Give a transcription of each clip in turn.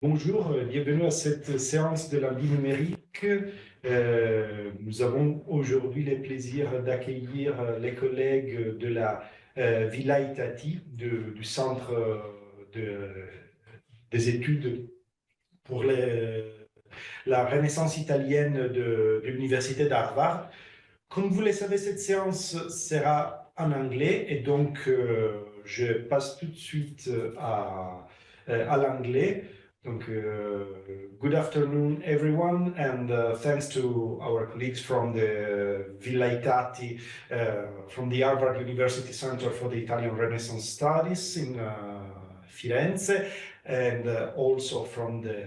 Bonjour, bienvenue à cette séance de la vie numérique. Nous avons aujourd'hui le plaisir d'accueillir les collègues de la Villa Itati, du centre des études pour la Renaissance italienne de l'Université d'Harvard. Comme vous le savez, cette séance sera en anglais et donc je passe tout de suite à l'anglais. Donc, good afternoon, everyone, and thanks to our colleagues from the Villa Itati, from the Harvard University Center for the Italian Renaissance Studies in Firenze, and also from the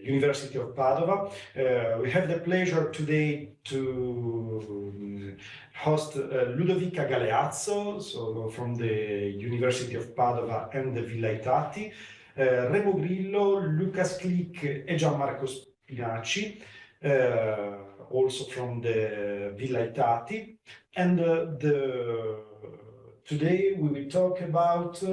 University of Padova. We have the pleasure today to host Ludovica Galeazzo, so from the University of Padova and the Villa Itati, Remo Grillo, Lucas Click, and Gianmarco Spinacci, also from the Villa Itati. And today we will talk about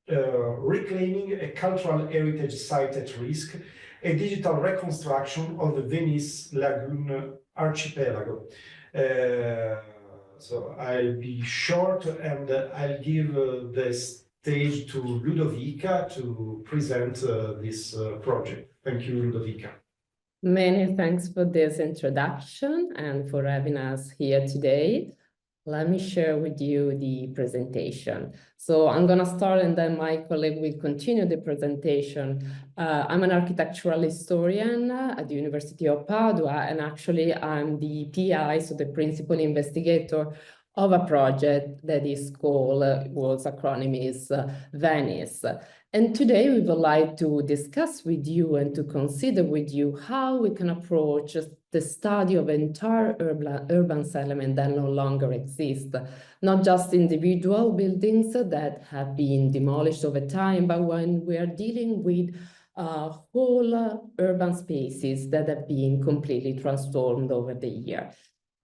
reclaiming a cultural heritage site at risk, a digital reconstruction of the Venice Lagune archipelago. So I'll be short and I'll give the stage to Ludovica to present this project. Thank you, Ludovica. Many thanks for this introduction and for having us here today. Let me share with you the presentation. So I'm going to start and then my colleague will continue the presentation. I'm an architectural historian at the University of Padua, and actually I'm the PI, so the principal investigator of a project that is called, whose acronym is Venice. And today we would like to discuss with you and to consider with you how we can approach the study of entire urban settlement that no longer exist, not just individual buildings that have been demolished over time, but when we are dealing with whole urban spaces that have been completely transformed over the year.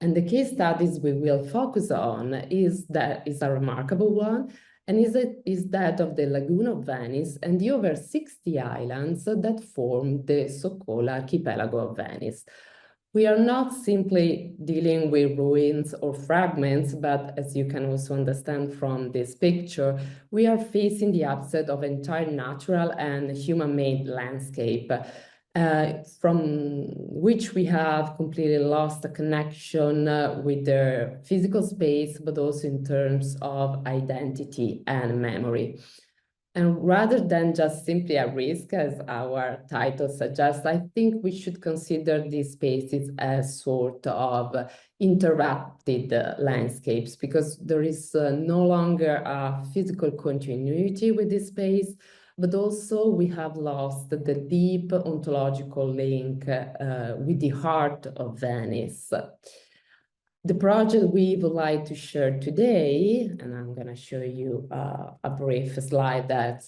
And the case studies we will focus on is a remarkable one, and is that of the Lagoon of Venice and the over 60 islands that form the so-called archipelago of Venice. We are not simply dealing with ruins or fragments, but as you can also understand from this picture, we are facing the upset of entire natural and human-made landscape, from which we have completely lost the connection with their physical space, but also in terms of identity and memory. And rather than just simply a risk, as our title suggests, I think we should consider these spaces as sort of interrupted landscapes, because there is no longer a physical continuity with this space, but also we have lost the deep ontological link with the heart of Venice. The project we would like to share today, and I'm going to show you a brief slide that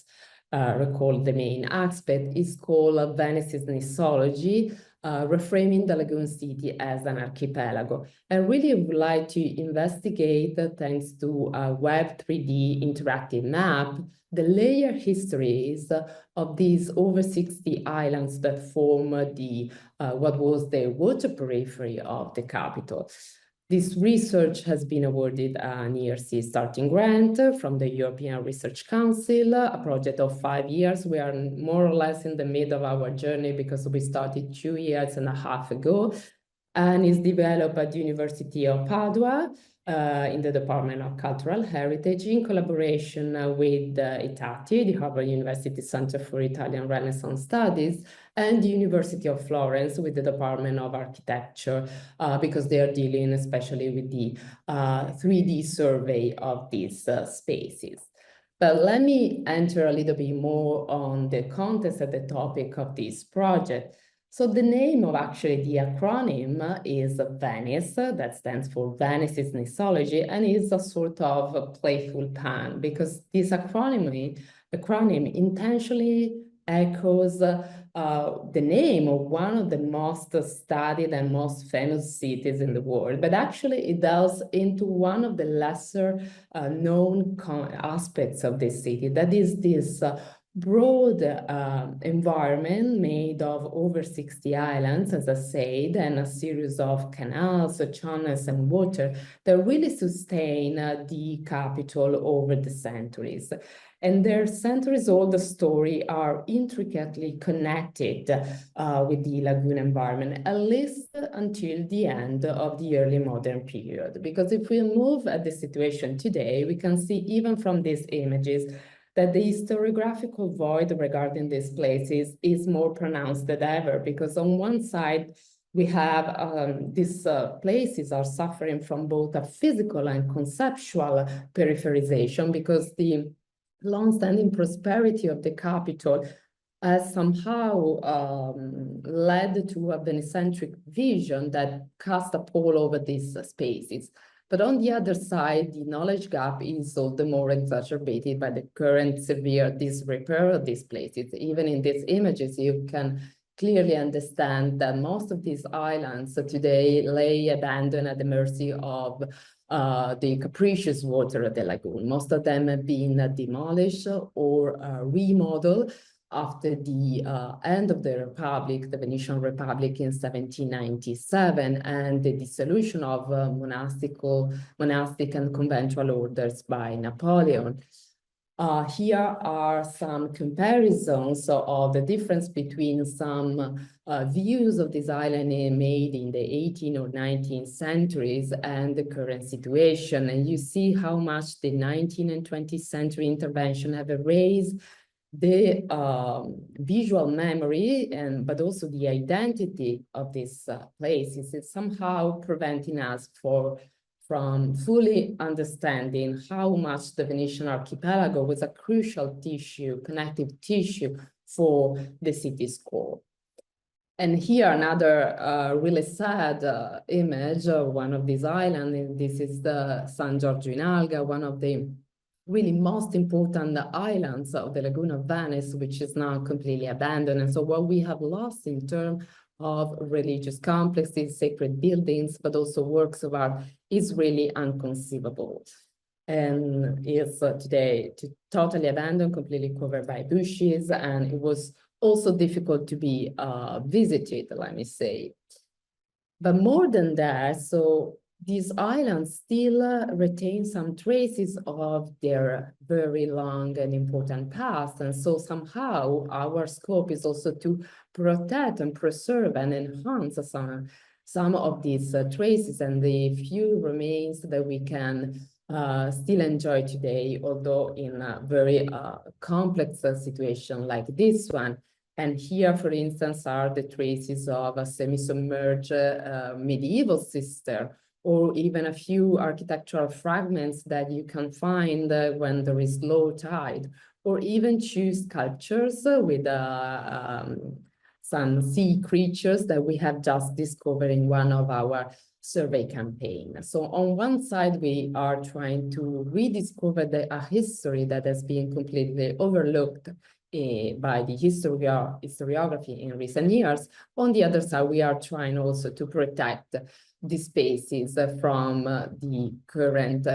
records the main aspect, is called Venice's Gnissology, reframing the lagoon city as an archipelago. I really would like to investigate, thanks to a Web 3D interactive map, the layer histories of these over 60 islands that form the what was the water periphery of the capital. This research has been awarded an ERC starting grant from the European Research Council, a project of 5 years. We are more or less in the middle of our journey because we started 2.5 years ago, and is developed at the University of Padua in the Department of Cultural Heritage in collaboration with Itati, the Harvard University Center for Italian Renaissance Studies, and the University of Florence with the Department of Architecture, because they are dealing especially with the 3D survey of these spaces. But let me enter a little bit more on the context of the topic of this project. So the name of actually the acronym is Venice, that stands for Venice's Gnissology, and is a sort of a playful pun, because this acronym intentionally echoes the name of one of the most studied and most famous cities in the world, but actually it delves into one of the lesser known aspects of this city, that is this broad environment made of over 60 islands, as I said, and a series of canals, channels, and water that really sustain the capital over the centuries. And their centuries-old story are intricately connected with the lagoon environment, at least until the end of the early modern period. Because if we move at the situation today, we can see even from these images that the historiographical void regarding these places is more pronounced than ever, because on one side, we have these places are suffering from both a physical and conceptual peripherization, because the long-standing prosperity of the capital has somehow led to a Venice-centric vision that cast a pall over these spaces. But on the other side, the knowledge gap is all the more exacerbated by the current severe disrepair of these places. Even in these images, you can clearly understand that most of these islands today lay abandoned at the mercy of the capricious water of the lagoon. Most of them have been demolished or remodeled after the end of the Republic, the Venetian Republic in 1797, and the dissolution of monastic and conventual orders by Napoleon. Here are some comparisons of the difference between some views of this island made in the 18th or 19th centuries and the current situation. And you see how much the 19th and 20th century intervention have erased the visual memory, but also the identity of these places. It's somehow preventing us from fully understanding how much the Venetian archipelago was a crucial tissue, connective tissue for the city's core. And here another really sad image of one of these islands. This is the San Giorgio in Alga, one of the really most important islands of the Lagoon of Venice, which is now completely abandoned. And so what we have lost in terms of religious complexes, sacred buildings, but also works of art is really inconceivable. And is today totally abandoned, completely covered by bushes, and it was also difficult to be visited, let me say. But more than that, so these islands still retain some traces of their very long and important past. And so somehow our scope is also to protect and preserve and enhance some of these traces and the few remains that we can still enjoy today, although in a very complex situation like this one. And here, for instance, are the traces of a semi-submerged medieval cistern, or even a few architectural fragments that you can find when there is low tide, or even two sculptures with some sea creatures that we have just discovered in one of our survey campaigns. So on one side, we are trying to rediscover a history that has been completely overlooked by the historiography in recent years. On the other side, we are trying also to protect the spaces from the current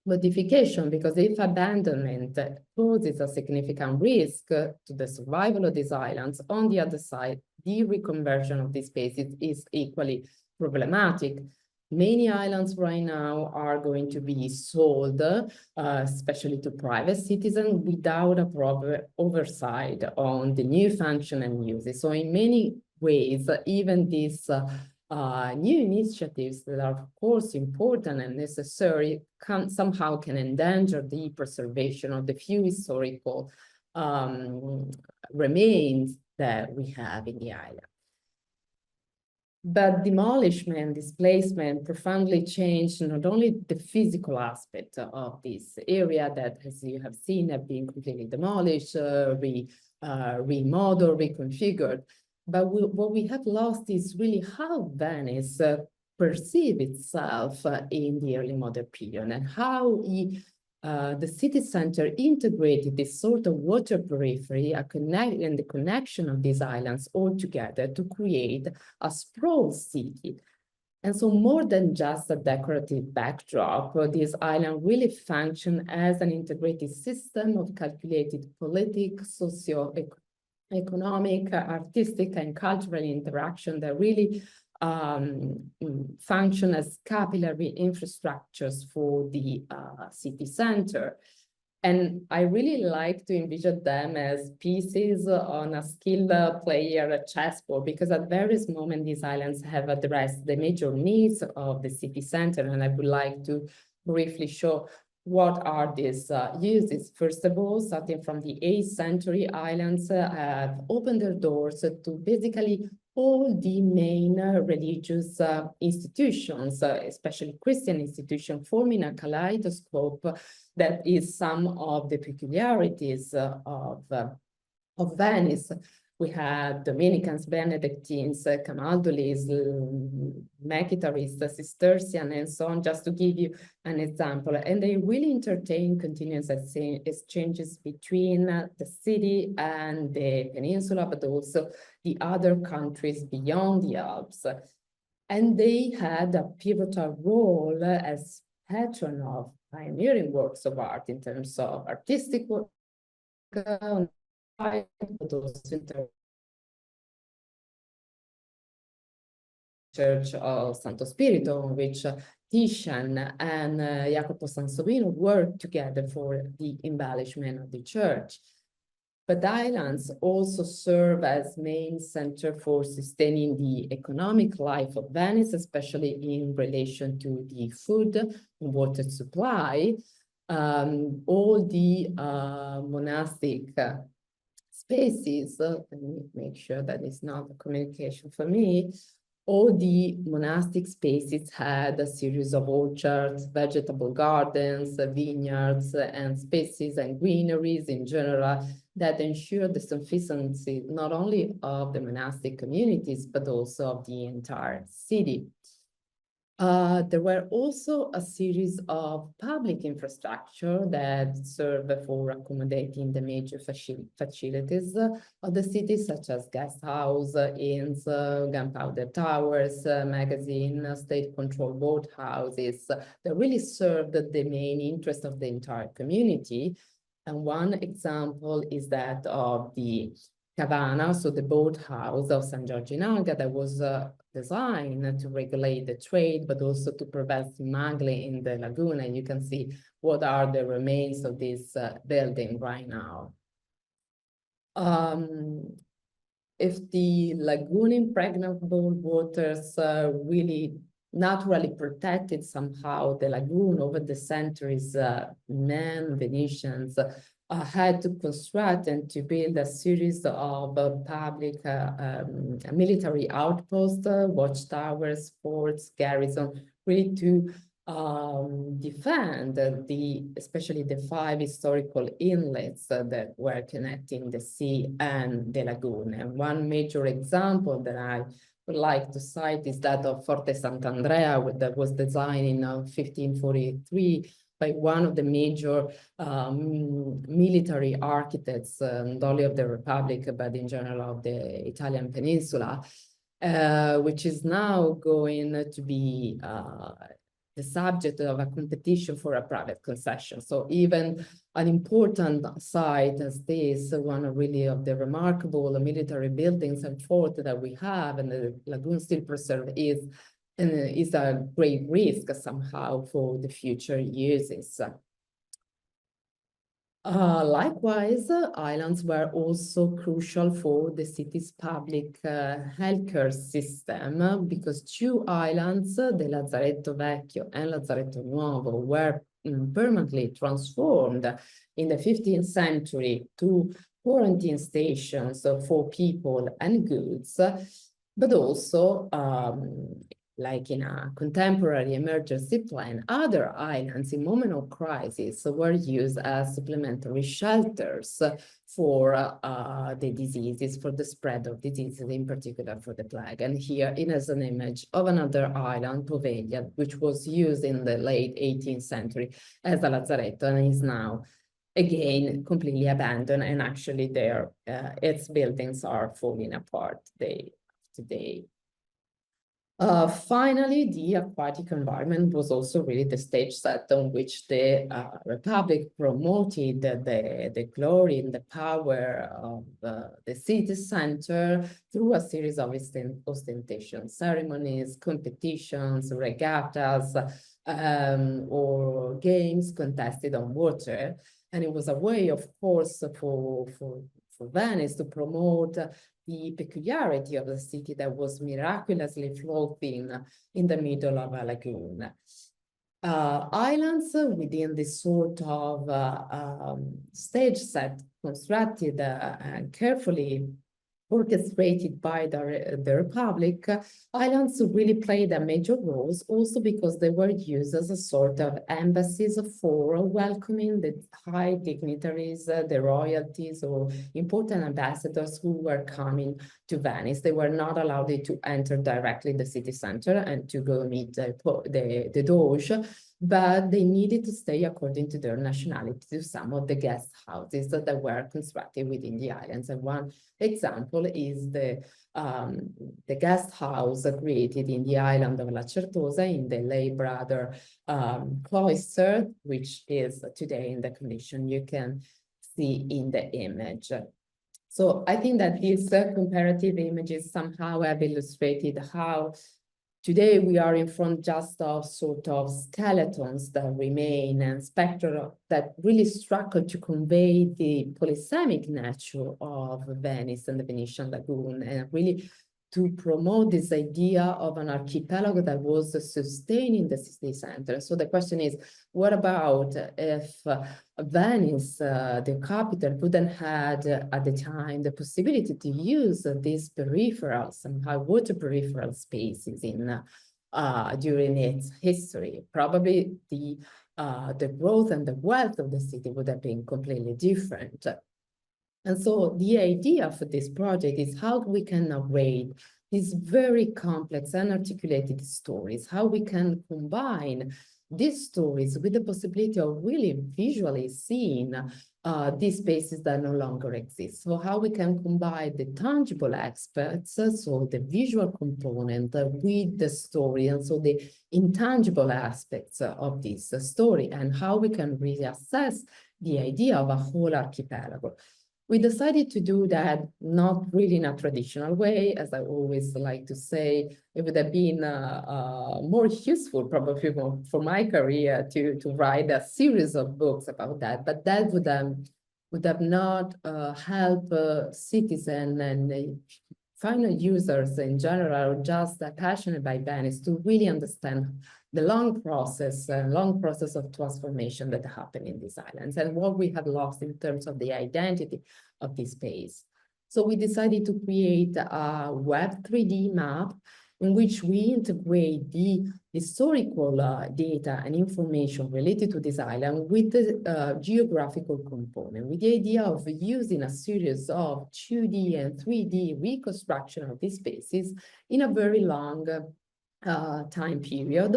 modification, because if abandonment poses a significant risk to the survival of these islands, on the other side, the reconversion of these spaces is equally problematic. Many islands right now are going to be sold, especially to private citizens, without a proper oversight on the new function and uses. So in many ways, even these new initiatives that are, of course, important and necessary somehow can endanger the preservation of the few historical remains that we have in the island. But demolishment, displacement profoundly changed not only the physical aspect of this area that, as you have seen, have been completely demolished, remodeled, reconfigured, but what we have lost is really how Venice perceived itself in the early modern period, and how the city center integrated this sort of water periphery and the connection of these islands all together to create a sprawl city. And so more than just a decorative backdrop, this island really functions as an integrated system of calculated political, socio-economic, artistic, and cultural interaction that really function as capillary infrastructures for the city center. And I really like to envision them as pieces on a skilled player chessboard, because at various moments these islands have addressed the major needs of the city center. And I would like to briefly show what are these uses. First of all, starting from the 8th century, islands have opened their doors to basically all the main religious institutions, especially Christian institutions, forming a kaleidoscope that is some of the peculiarities of Venice. We had Dominicans, Benedictines, Camaldulis, Mechitaris, Cistercian, and so on, just to give you an example. And they really entertain continuous exchanges between the city and the peninsula, but also the other countries beyond the Alps. And they had a pivotal role as patron of pioneering works of art in terms of artistic work, but also in terms Church of Santo Spirito, in which Titian and Jacopo Sansovino worked together for the embellishment of the church. But the islands also serve as main center for sustaining the economic life of Venice, especially in relation to the food and water supply. All the monastic spaces, let me make sure that it's not a communication for me, all the monastic spaces had a series of orchards, vegetable gardens, vineyards, and spaces and greeneries in general that ensured the sufficiency not only of the monastic communities, but also of the entire city. There were also a series of public infrastructure that served for accommodating the major facilities of the city, such as guest house, inns, gunpowder towers, magazine, state-controlled boathouses that really served the main interest of the entire community. And one example is that of the Cabana, so the boathouse of San Giorgio in Alga, that was designed to regulate the trade, but also to prevent smuggling in the lagoon. And you can see what are the remains of this building right now. If the lagoon impregnable waters really naturally protected somehow the lagoon over the centuries, men, Venetians, had to construct and to build a series of public military outposts, watchtowers, forts, garrison, really to defend especially the 5 historical inlets that were connecting the sea and the lagoon. And one major example that I would like to cite is that of Forte Sant'Andrea, that was designed in 1543 by one of the major military architects, not only of the Republic, but in general of the Italian peninsula, which is now going to be the subject of a competition for a private concession. So even an important site as this, one really of the remarkable military buildings and fort that we have, and the lagoon still preserved, is a great risk somehow for the future uses. Likewise, islands were also crucial for the city's public healthcare system, because 2 islands, the Lazzaretto Vecchio and Lazzaretto Nuovo, were permanently transformed in the 15th century to quarantine stations for people and goods, but also like in a contemporary emergency plan, other islands in moment of crisis were used as supplementary shelters for the diseases, for the spread of diseases, in particular for the plague. And here it is an image of another island, Poveglia, which was used in the late 18th century as a lazzaretto and is now again completely abandoned, and actually its buildings are falling apart today. Finally, the aquatic environment was also really the stage set on which the Republic promoted the glory and the power of the city center through a series of ostentation ceremonies, competitions, regattas, or games contested on water. And it was a way, of course, for Venice to promote the peculiarity of the city that was miraculously floating in the middle of a lagoon. Islands within this sort of stage set constructed and carefully orchestrated by the Republic, islands really played a major role, also because they were used as a sort of embassies for welcoming the high dignitaries, the royalties, or important ambassadors who were coming to Venice. They were not allowed to enter directly the city center and to go meet the Doge, but they needed to stay according to their nationality to some of the guest houses that were constructed within the islands. And one example is the guest house created in the island of La Certosa in the lay brother cloister, which is today in the condition you can see in the image. So I think that these comparative images somehow have illustrated how today we are in front just of sort of skeletons that remain and spectra that really struggle to convey the polysemic nature of Venice and the Venetian lagoon, and really to promote this idea of an archipelago that was sustaining the city center. So the question is, what about if Venice, the capital, wouldn't had at the time the possibility to use these peripheral, somehow water peripheral spaces in during its history? Probably the growth and the wealth of the city would have been completely different. And so the idea for this project is how we can narrate these very complex and articulated stories, how we can combine these stories with the possibility of really visually seeing these spaces that no longer exist. So how we can combine the tangible aspects, so the visual component with the story, and so the intangible aspects of this story, and how we can reassess the idea of a whole archipelago. We decided to do that not really in a traditional way, as I always like to say. It would have been more useful probably for my career to write a series of books about that, but that would have not helped citizens and final users in general, just passionate by Venice, to really understand the long process of transformation that happened in these islands and what we have lost in terms of the identity of this space. So we decided to create a web 3D map in which we integrate the historical data and information related to this island with the geographical component, with the idea of using a series of 2D and 3D reconstruction of these spaces in a very long time period,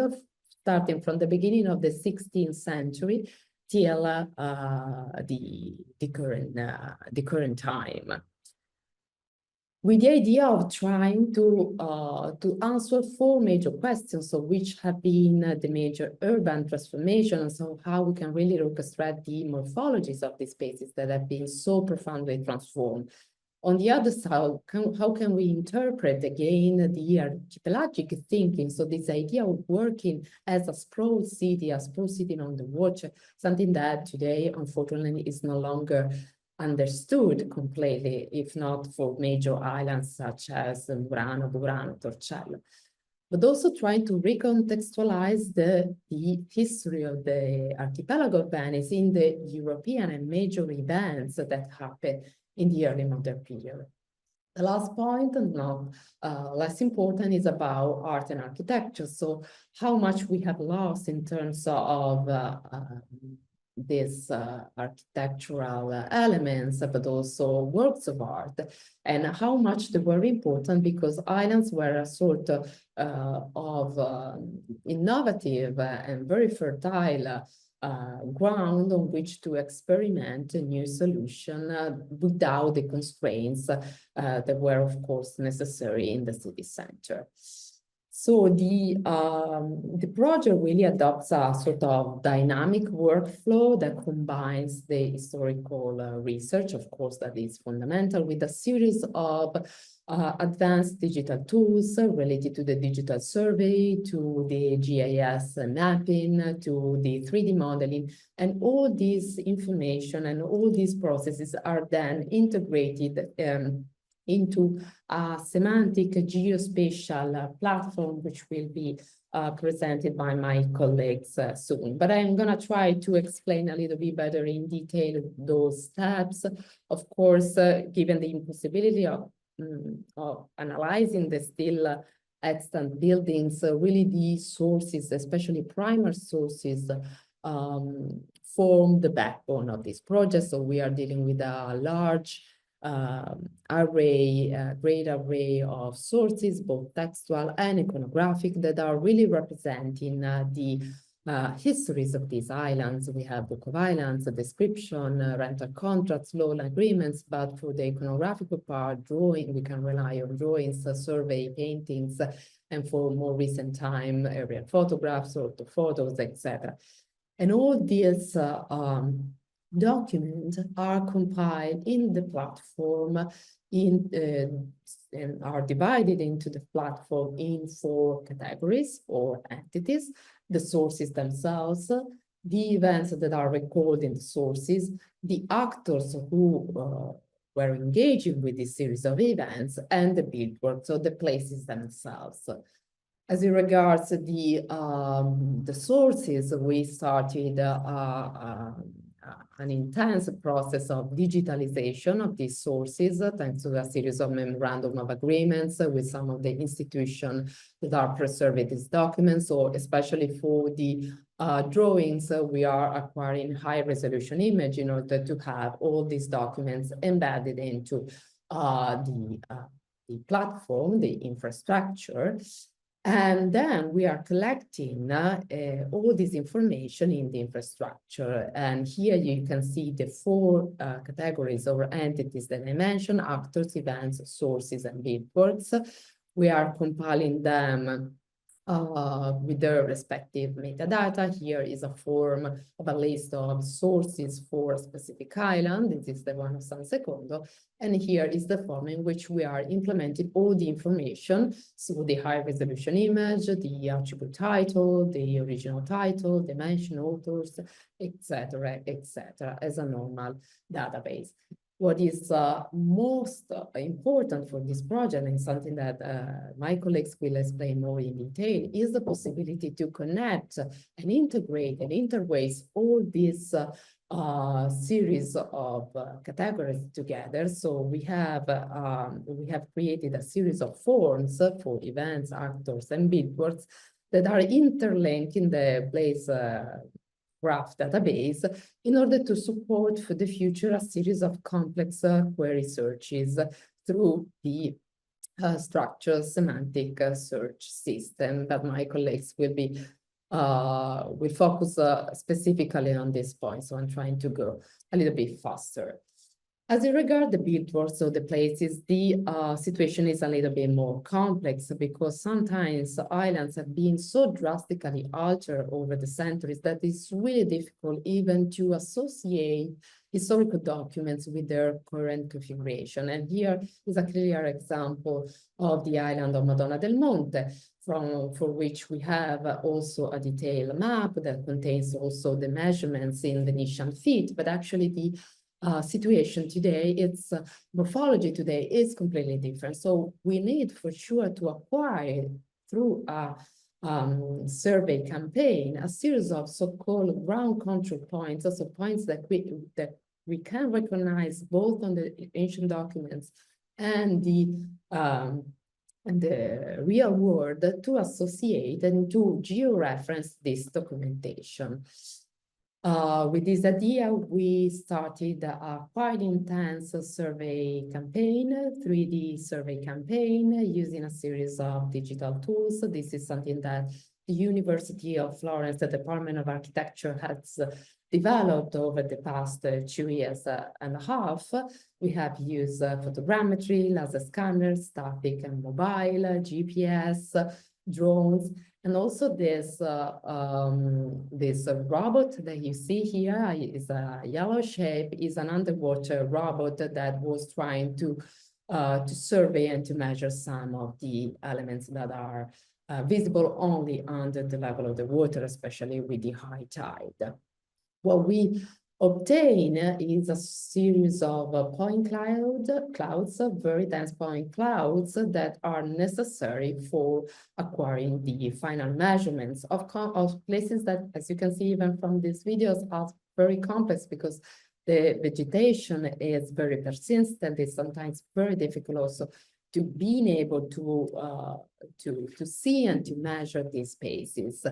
starting from the beginning of the 16th century till the current time, with the idea of trying to answer four major questions, so which have been the major urban transformations, so how we can really orchestrate the morphologies of these spaces that have been so profoundly transformed. On the other side, how can we interpret again the archipelagic thinking? So this idea of working as a sprawl city on the water, something that today, unfortunately, is no longer understood completely, if not for major islands such as Murano, Burano, Torcello. But also trying to recontextualize the history of the archipelago of Venice in the European and major events that happened in the early modern period. The last point, and not less important, is about art and architecture. So how much we have lost in terms of these architectural elements, but also works of art, and how much they were important because islands were a sort of innovative and very fertile ground on which to experiment a new solution without the constraints that were, of course, necessary in the city center. So the project really adopts a sort of dynamic workflow that combines the historical research, of course, that is fundamental, with a series of advanced digital tools related to the digital survey, to the GIS mapping, to the 3D modeling, and all this information and all these processes are then integrated into a semantic geospatial platform, which will be presented by my colleagues soon. But I'm going to try to explain a little bit better in detail those steps. Of course, given the impossibility of analyzing the still extant buildings, really the sources, especially primary sources, form the backbone of this project. So we are dealing with a large great array of sources, both textual and iconographic, that are really representing the histories of these islands. We have Book of Islands, a description, rental contracts, loan agreements, but for the iconographical part, drawing, we can rely on drawings, survey, paintings, and for more recent time, aerial photographs, orthophotos, etc. And all these documents are compiled in the platform and are divided into the platform in 4 categories or entities: the sources themselves, the events that are recorded in the sources, the actors who were engaging with this series of events, and the buildwork, so the places themselves. As it regards the sources, we started an intense process of digitalization of these sources, thanks to a series of memorandum of agreements with some of the institutions that are preserving these documents. So especially for the drawings, we are acquiring high resolution image in order to have all these documents embedded into the platform, the infrastructure. And then we are collecting all this information in the infrastructure. And here you can see the 4 categories or entities that I mentioned: actors, events, sources, and buildworks. We are compiling them with their respective metadata. Here is a form of a list of sources for a specific island. This is the one of San Secondo. And here is the form in which we are implementing all the information. So the high resolution image, the attribute title, the original title, dimension, authors, etc., as a normal database. What is most important for this project, and something that my colleagues will explain more in detail, is the possibility to connect and integrate and interways all these series of categories together. So we have created a series of forms for events, actors, and buildworks that are interlinked in the place graph database in order to support for the future a series of complex query searches through the structured semantic search system that my colleagues will focus specifically on this point. So I'm trying to go a little bit faster. As it regards the buildwork, so the places, the situation is a little bit more complex because sometimes islands have been so drastically altered over the centuries that it's really difficult even to associate historical documents with their current configuration. And here is a clear example of the island of Madonna del Monte, for which we have also a detailed map that contains also the measurements in Venetian feet, but actually the situation today, its morphology today is completely different. So we need for sure to acquire through a survey campaign a series of so-called ground control points, also points that we can recognize both on the ancient documents and the real world to associate and to georeference this documentation. With this idea, we started a quite intense survey campaign, 3D survey campaign, using a series of digital tools. This is something that the University of Florence, the Department of Architecture, has developed over the past 2 years and a half. We have used photogrammetry, laser scanners, static and mobile, GPS, drones, and also this robot that you see here is a yellow shape, is an underwater robot that was trying to survey and to measure some of the elements that are visible only under the level of the water, especially with the high tide. What we obtain is a series of point clouds, very dense point clouds that are necessary for acquiring the final measurements of places that, as you can see even from these videos, are very complex because the vegetation is very persistent. It's sometimes very difficult also to being able to see and to measure these spaces.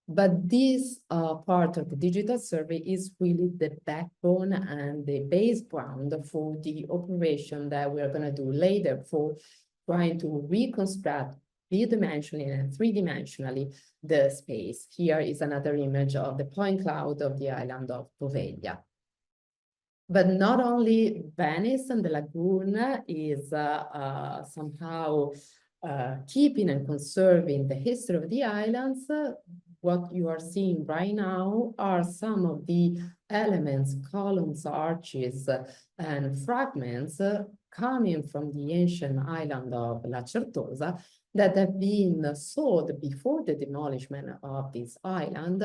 But this part of the digital survey is really the backbone and the base ground for the operation that we're going to do later for trying to reconstruct two-dimensionally and three-dimensionally the space. Here is another image of the point cloud of the island of Poveglia. But not only Venice and the lagoon is somehow keeping and conserving the history of the islands. What you are seeing right now are some of the elements, columns, arches, and fragments coming from the ancient island of La Certosa that have been sold before the demolishment of this island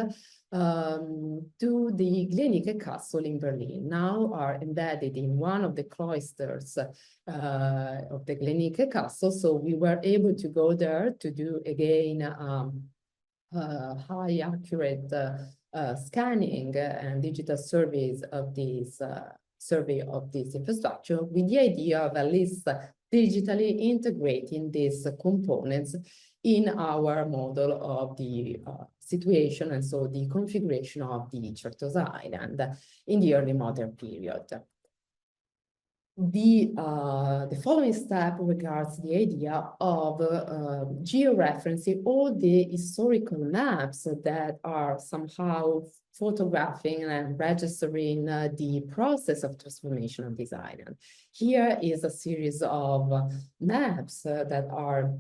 to the Glienicke Castle in Berlin. Now are embedded in one of the cloisters of the Glienicke Castle. So we were able to go there to do again high accurate scanning and digital surveys of this survey of this infrastructure with the idea of at least digitally integrating these components in our model of the situation and so the configuration of the Certosa Island in the early modern period. The following step regards the idea of georeferencing all the historical maps that are somehow photographing and registering the process of transformation of this island. Here is a series of maps that are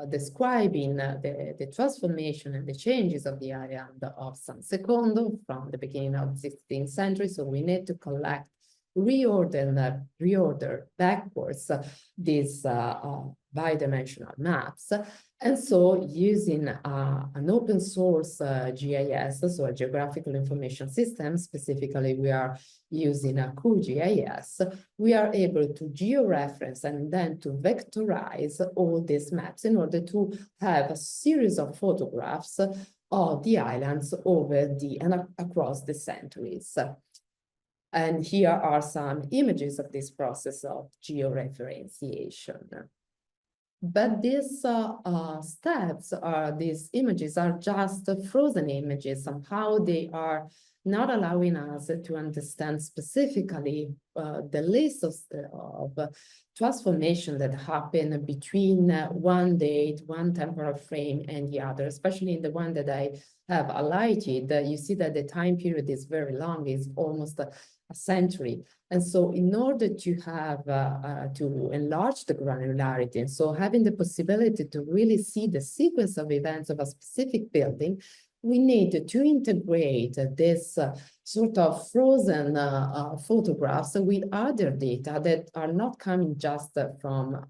describing the transformation and the changes of the island of San Secondo from the beginning of the 16th century. So we need to collect reorder backwards these bidimensional maps. And so using an open source GIS, so a geographical information system, specifically we are using a QGIS, we are able to georeference and then to vectorize all these maps in order to have a series of photographs of the islands over and across the centuries. And here are some images of this process of georeferenciation. But these steps, these images are just frozen images. Somehow they are not allowing us to understand specifically the list of transformation that happen between one date, one temporal frame and the other, especially in the one that I have highlighted. You see that the time period is very long, it's almost a century. And so in order to have, to enlarge the granularity, and so having the possibility to really see the sequence of events of a specific building, we need to integrate this sort of frozen photographs with other data that are not coming just from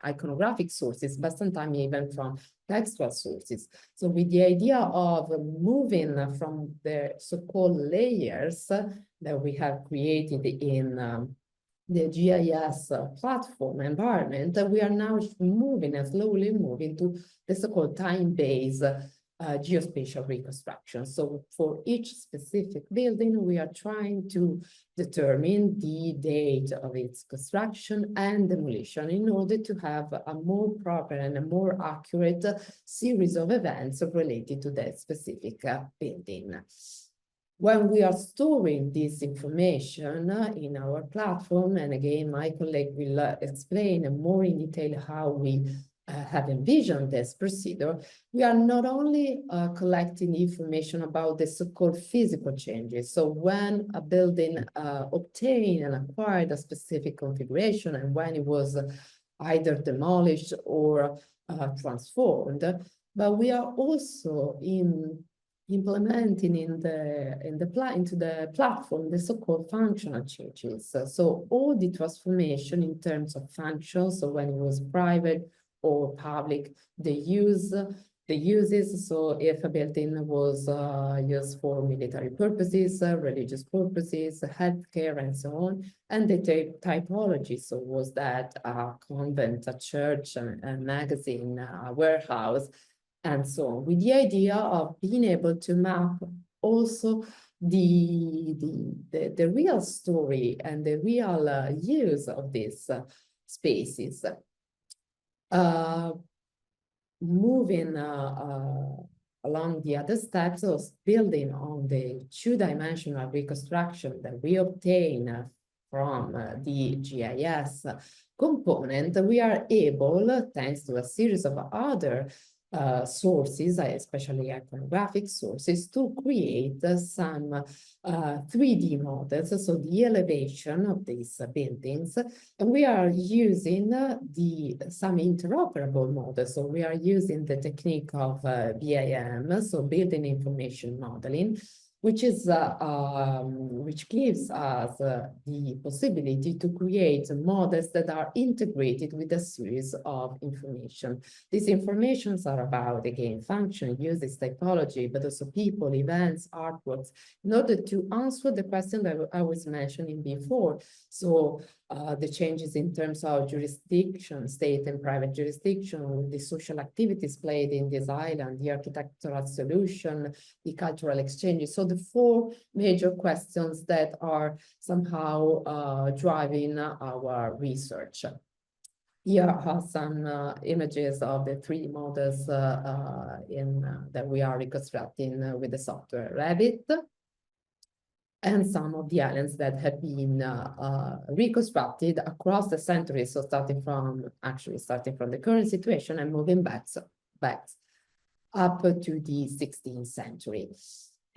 iconographic sources, but sometimes even from textual sources. So with the idea of moving from the so-called layers that we have created in the GIS platform environment, we are now moving and slowly moving to the so-called time-based geospatial reconstruction. So for each specific building, we are trying to determine the date of its construction and demolition in order to have a more proper and a more accurate series of events related to that specific building. When we are storing this information in our platform, and again, my colleague will explain more in detail how we have envisioned this procedure, we are not only collecting information about the so-called physical changes. So when a building obtained and acquired a specific configuration and when it was either demolished or transformed. But we are also implementing into the platform the so-called functional changes. So all the transformation in terms of functions, so when it was private or public, the uses, so if a building was used for military purposes, religious purposes, healthcare, and so on, and the typology, so was that a convent, a church, a magazine, a warehouse, and so on, with the idea of being able to map also the real story and the real use of these spaces. Moving along the other steps of building on the two-dimensional reconstruction that we obtain from the GIS component, we are able, thanks to a series of other sources, especially iconographic sources, to create some 3D models, so the elevation of these buildings. And we are using some interoperable models. So we are using the technique of BIM, so building information modeling, which gives us the possibility to create models that are integrated with a series of information. These informations are about, again, function, uses, typology, but also people, events, artworks, in order to answer the question that I was mentioning before. So the changes in terms of jurisdiction, state and private jurisdiction, the social activities played in this island, the architectural solution, the cultural exchanges. So the 4 major questions that are somehow driving our research. Here are some images of the 3D models that we are reconstructing with the software Revit, and some of the islands that have been reconstructed across the centuries. So starting from the current situation and moving back up to the 16th century.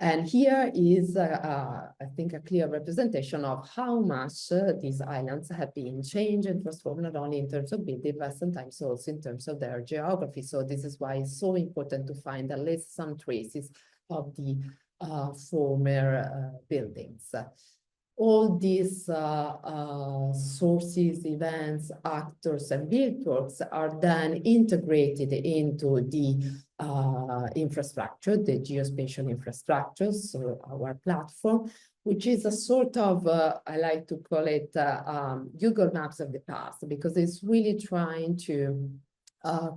And here is, I think, a clear representation of how much these islands have been changed and transformed, not only in terms of building, but sometimes also in terms of their geography. So this is why it's so important to find at least some traces of the former buildings. All these sources, events, actors, and buildworks are then integrated into the infrastructure, the geospatial infrastructure, so our platform, which is a sort of, I like to call it Google Maps of the past, because it's really trying to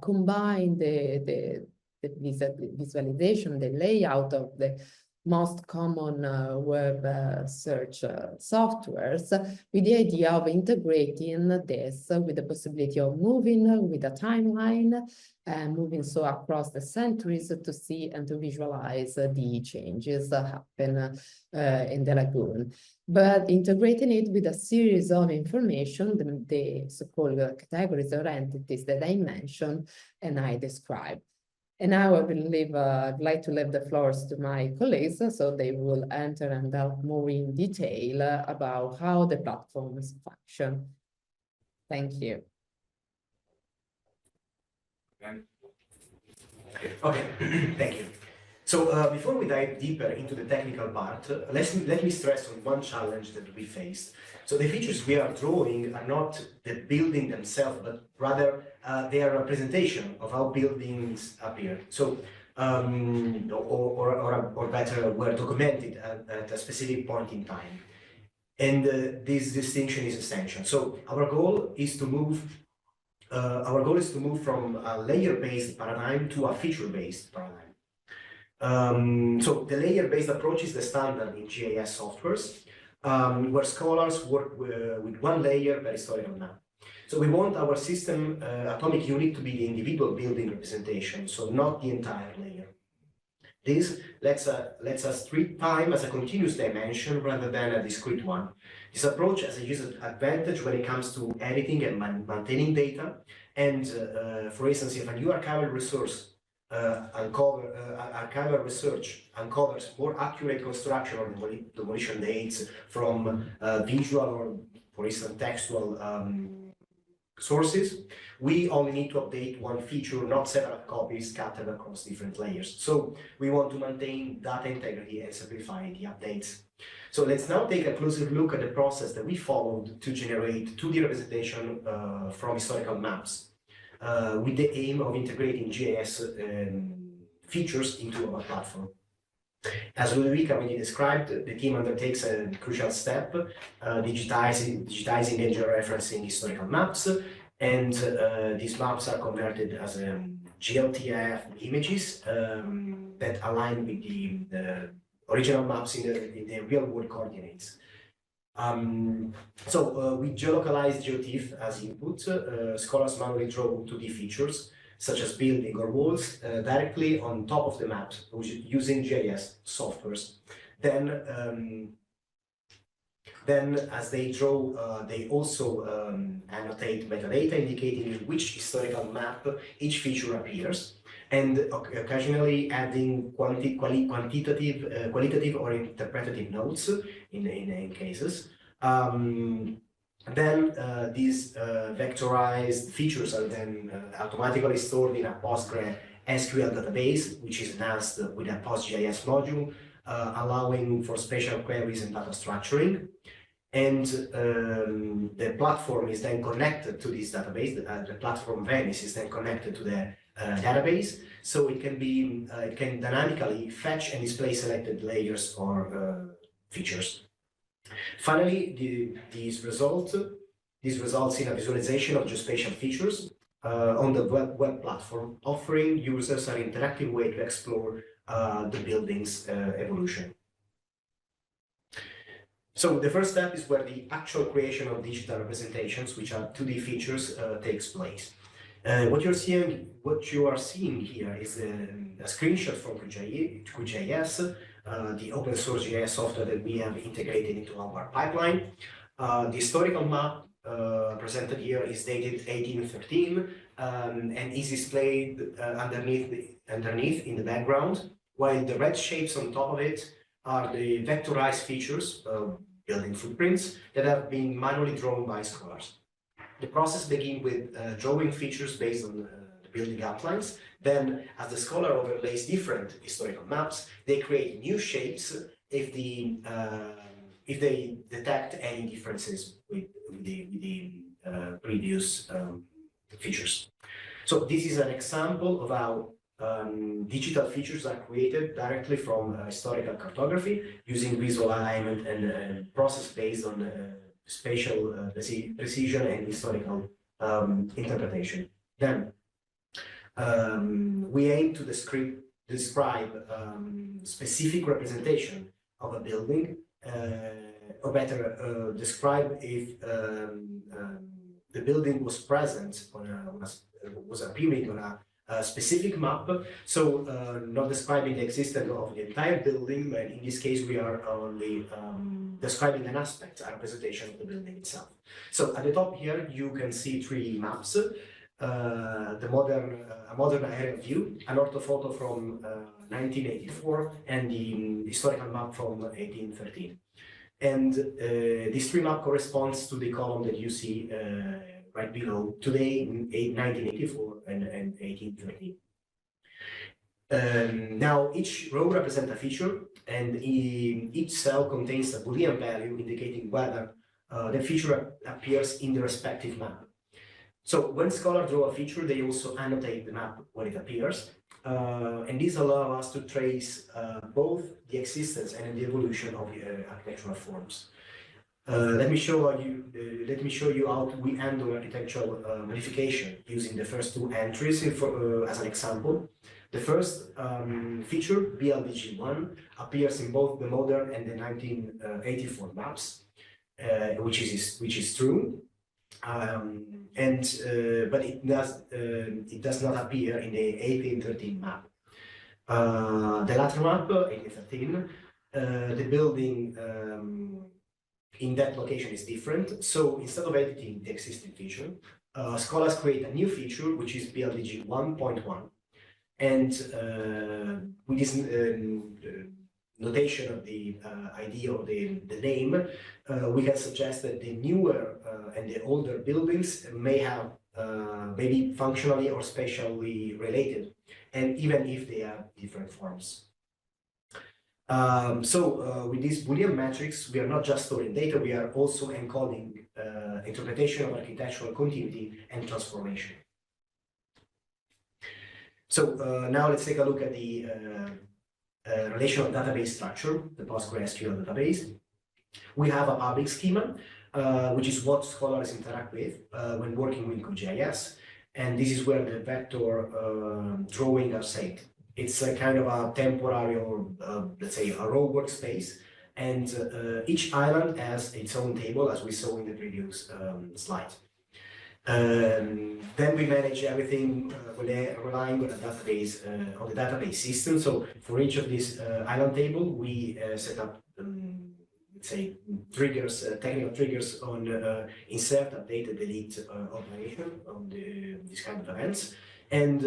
combine the visualization, the layout of the most common web search softwares, with the idea of integrating this with the possibility of moving with a timeline and moving so across the centuries to see and to visualize the changes that happen in the lagoon. But integrating it with a series of information, the so-called categories or entities that I mentioned and I described. And now I will I'd like to leave the floors to my colleagues, so they will enter and delve more in detail about how the platforms function. Thank you. Okay, thank you. So before we dive deeper into the technical part, let me stress on one challenge that we faced. So the features we are drawing are not the building themselves, but rather they are a representation of how buildings appear. So, or better, were documented at a specific point in time. And this distinction is essential. So our goal is to move from a layer-based paradigm to a feature-based paradigm. So the layer-based approach is the standard in GIS softwares, where scholars work with one layer per historical map. So we want our system atomic unit to be the individual building representation, so not the entire layer. This lets us treat time as a continuous dimension rather than a discrete one. This approach has a user advantage when it comes to editing and maintaining data. And for instance, if a new archival resource archival research uncovers more accurate construction or demolition dates from visual or, for instance, textual sources, we only need to update one feature, not several copies scattered across different layers. So we want to maintain data integrity and simplify the updates. So let's now take a closer look at the process that we followed to generate 2D representation from historical maps with the aim of integrating GIS features into our platform. As Ludovic already described, the team undertakes a crucial step, digitizing and georeferencing historical maps, and these maps are converted as GLTF images that align with the original maps in the real-world coordinates. We geolocalize GeoTIFF as input. Scholars manually draw 2D features, such as building or walls, directly on top of the maps using GIS softwares. Then, as they draw, they also annotate metadata indicating in which historical map each feature appears, and occasionally adding qualitative or interpretative notes in cases. These vectorized features are then automatically stored in a PostgreSQL database, which is enhanced with a PostGIS module, allowing for spatial queries and data structuring. And the platform is then connected to this database. The platform Venise is then connected to the database, so it can dynamically fetch and display selected layers or features. Finally, this results in a visualization of geospatial features on the web platform, offering users an interactive way to explore the building's evolution. So the first step is where the actual creation of digital representations, which are 2D features, takes place. What you are seeing here is a screenshot from QGIS, the open source GIS software that we have integrated into our pipeline. The historical map presented here is dated 1813 and is displayed underneath in the background, while the red shapes on top of it are the vectorized features, building footprints, that have been manually drawn by scholars. The process begins with drawing features based on the building outlines. Then, as the scholar overlays different historical maps, they create new shapes if they detect any differences with the previous features. So this is an example of how digital features are created directly from historical cartography using visual alignment and process based on spatial precision and historical interpretation. Then we aim to describe specific representation of a building, or better, describe if the building was present was appearing on a specific map. So not describing the existence of the entire building, but in this case we are only describing an aspect, a representation of the building itself. So at the top here you can see 3 maps. A modern aerial view, an orthophoto from 1984, and the historical map from 1813. And this 3 map corresponds to the column that you see right below, today, 1984 and 1813. Now, each row represents a feature, and each cell contains a Boolean value indicating whether the feature appears in the respective map. So when scholars draw a feature, they also annotate the map when it appears, and this allows us to trace both the existence and the evolution of the architectural forms. Let me show you how we handle architectural modification using the first 2 entries as an example. The first feature, BLDG1, appears in both the modern and the 1984 maps, which is true. But it does not appear in the 1813 map. The latter map, 1813, the building in that location is different. So instead of editing the existing feature, scholars create a new feature, which is BLDG 1.1. And with this notation of the idea of the name, we can suggest that the newer and the older buildings may have maybe functionally or spatially related, and even if they have different forms. With this Boolean matrix, we are not just storing data, we are also encoding interpretation of architectural continuity and transformation. So now let's take a look at the relational database structure, the PostgreSQL database. We have a public schema, which is what scholars interact with when working with GIS, and this is where the vector drawing are saved. It's a kind of a temporary or let's say a raw workspace, and each island has its own table, as we saw in the previous slide. Then we manage everything relying on the database system. So for each of these island table, we set up let's say triggers, technical triggers on insert, update, delete operation on these kind of events. And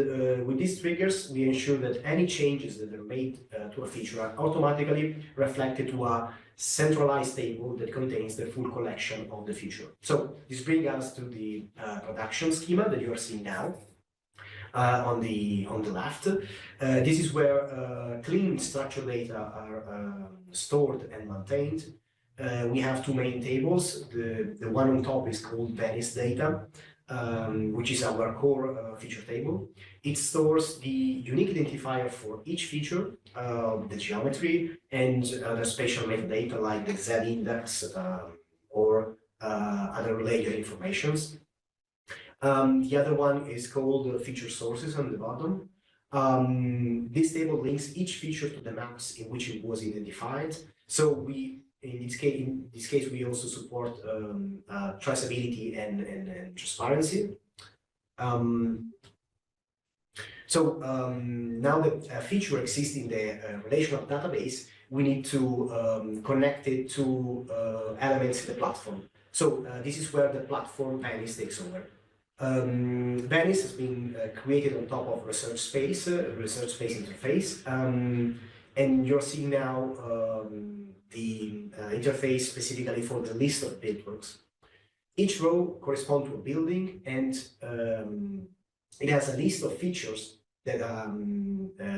with these triggers, we ensure that any changes that are made to a feature are automatically reflected to a centralized table that contains the full collection of the feature. So this brings us to the production schema that you are seeing now on the left. This is where clean structured data are stored and maintained. We have two main tables. The one on top is called Venice data, which is our core feature table. It stores the unique identifier for each feature, the geometry, and the spatial metadata like the z-index or other layer informations. The other one is called feature sources on the bottom. This table links each feature to the maps in which it was identified. So in this case, we also support traceability and transparency. Now that a feature exists in the relational database, we need to connect it to elements in the platform. So this is where the platform Venice takes over. Venice has been created on top of research space interface, and you're seeing now the interface specifically for the list of buildworks. Each row corresponds to a building, and it has a list of features that are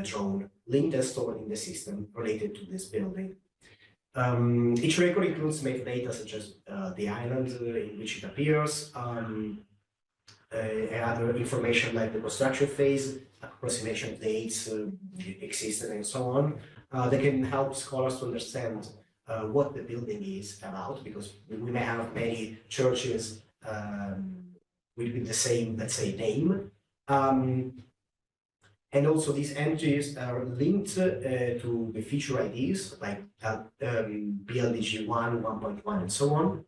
drawn, linked and stored in the system related to this building. Each record includes metadata such as the island in which it appears, and other information like the construction phase, approximation dates, existence, and so on. That can help scholars to understand what the building is about, because we may have many churches with the same, let's say, name. And also these entries are linked to the feature IDs like BLDG 1, 1.1, and so on,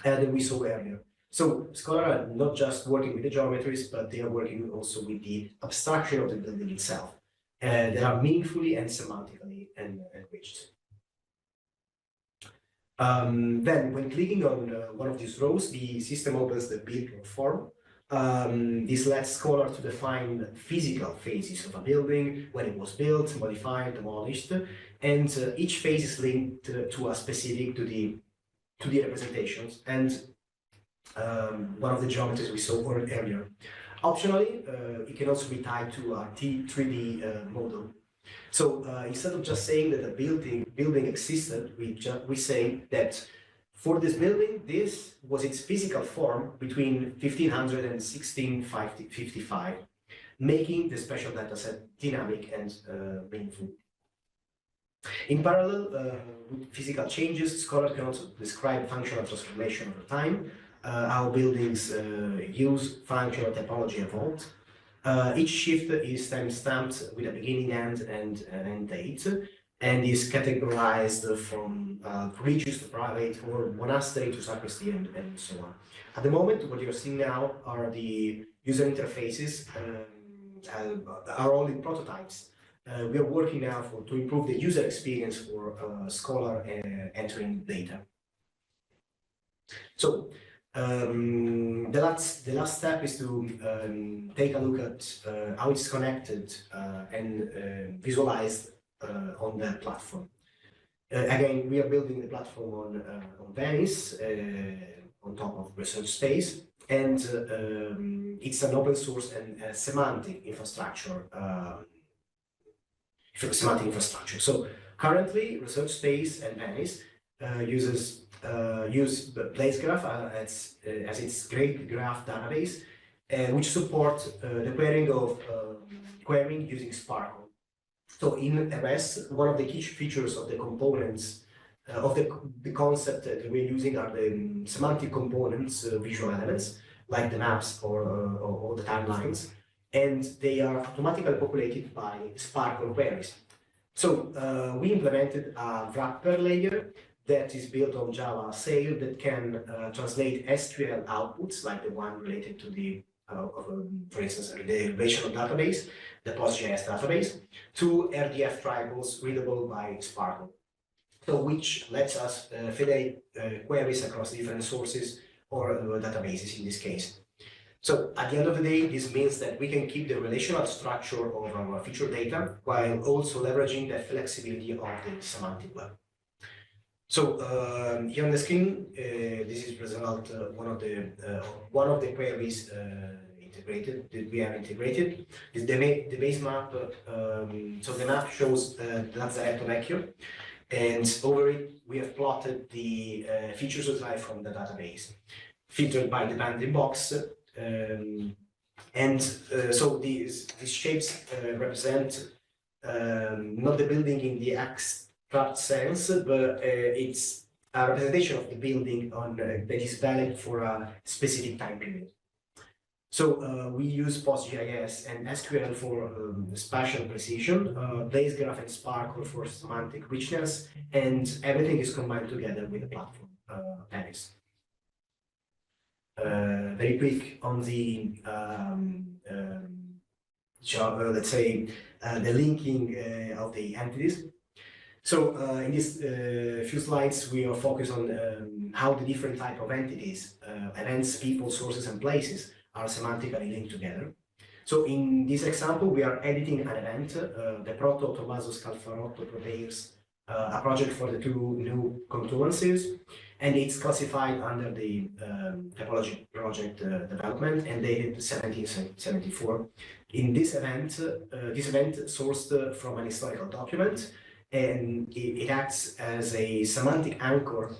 that we saw earlier. So scholars are not just working with the geometries, but they are working also with the abstraction of the building itself. They are meaningfully and semantically enriched. Then, when clicking on one of these rows, the system opens the build form. This lets scholars to define physical phases of a building, when it was built, modified, demolished, and each phase is linked to a specific to the representations and one of the geometries we saw earlier. Optionally, it can also be tied to a 3D model. So instead of just saying that a building existed, we say that for this building, this was its physical form between 1500 and 1655, making the spatial dataset dynamic and meaningful. In parallel with physical changes, scholars can also describe functional transformation over time, how buildings use functional typology evolved. Each shift is time-stamped with a beginning, end, and end date, and is categorized from religious to private, or monastery to sacristy, and so on. At the moment, what you're seeing now are the user interfaces, are all in prototypes. We are working now to improve the user experience for scholar entering data. So the last step is to take a look at how it's connected and visualized on the platform. Again, we are building the platform on Venice, on top of research space, and it's an open source and semantic infrastructure. So currently, research space and Venice use the Placegraph as its great graph database, which support the querying using Sparkle. So in MS, one of the key features of the components of the concept that we're using are the semantic components, visual elements, like the maps or the timelines, and they are automatically populated by Sparkle queries. So we implemented a wrapper layer that is built on Java Sail that can translate SQL outputs, like the one related to the, for instance, the relational database, the PostGIS database, to RDF triples readable by Sparkle. So which lets us federate queries across different sources or databases in this case. So at the end of the day, this means that we can keep the relational structure of our feature data while also leveraging the flexibility of the semantic web. So here on the screen, this is result one of the queries that we have integrated. Is the base map. So the map shows Lazzaretto Vecchio, and over it we have plotted the features derived from the database, filtered by the bounding box. So these shapes represent not the building in the abstract sense, but it's a representation of the building that is valid for a specific time period. So we use PostGIS and SQL for spatial precision, Placegraph and Sparkle for semantic richness, and everything is combined together with the platform Venice. Very quick on the let's say the linking of the entities. So in these few slides, we are focused on how the different type of entities, events, people, sources, and places are semantically linked together. So in this example, we are editing an event. The Proto Tommaso Scalfarotto prepares a project for the two new contournances, and it's classified under the typology project development and dated 1774. In this event sourced from an historical document, and it acts as a semantic anchor,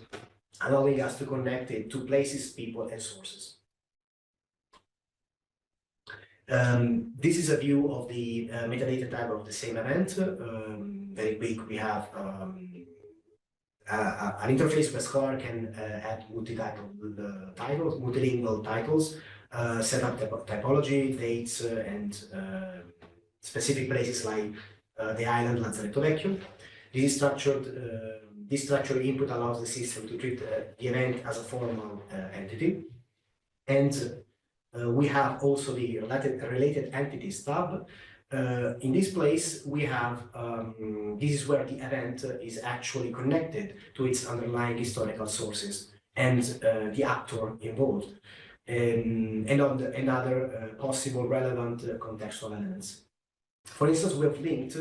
allowing us to connect it to places, people, and sources. This is a view of the metadata type of the same event. Very quick, we have an interface where scholar can add multilingual titles, set up typology, dates, and specific places like the island Lazzaretto Vecchio. This structured input allows the system to treat the event as a formal entity. And we have also the related entities tab. In this place, we have, this is where the event is actually connected to its underlying historical sources and the actor involved, and other possible relevant contextual elements. For instance, we have linked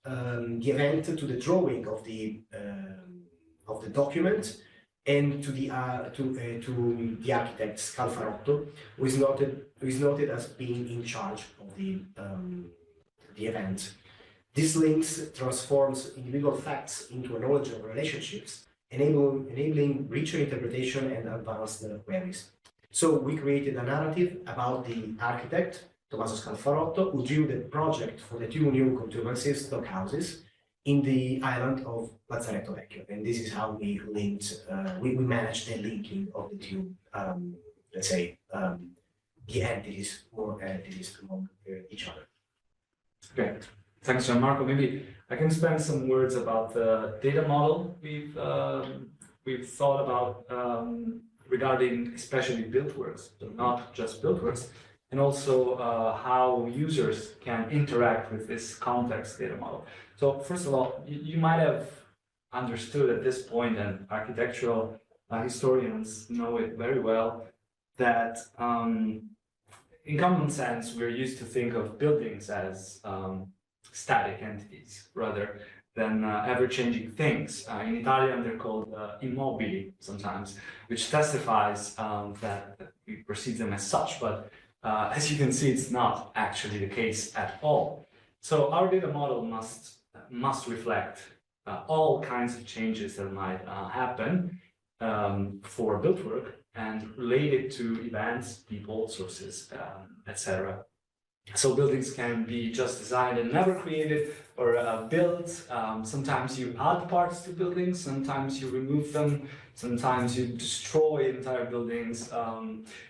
the event to the drawing of the document and to the architect Scalfarotto, who is noted as being in charge of the event. This links transforms individual facts into a knowledge of relationships, enabling richer interpretation and advanced queries. So we created a narrative about the architect, Tommaso Scalfarotto, who drew the project for the two new contumacies dockhouses in the island of Lazzaretto Vecchio. And this is how we linked, we managed the linking of the two, let's say, the entities or entities among each other. Okay, thanks, Gianmarco. Maybe I can spend some words about the data model we've thought about regarding especially built works, but not just built works, and also how users can interact with this complex data model. So first of all, you might have understood at this point, and architectural historians know it very well, that in common sense, we're used to think of buildings as static entities rather than ever-changing things. In Italian, they're called immobili sometimes, which testifies that we perceive them as such, but as you can see, it's not actually the case at all. So our data model must reflect all kinds of changes that might happen for built work and related to events, people, sources, etc. So buildings can be just designed and never created, or built. Sometimes you add parts to buildings, sometimes you remove them, sometimes you destroy entire buildings.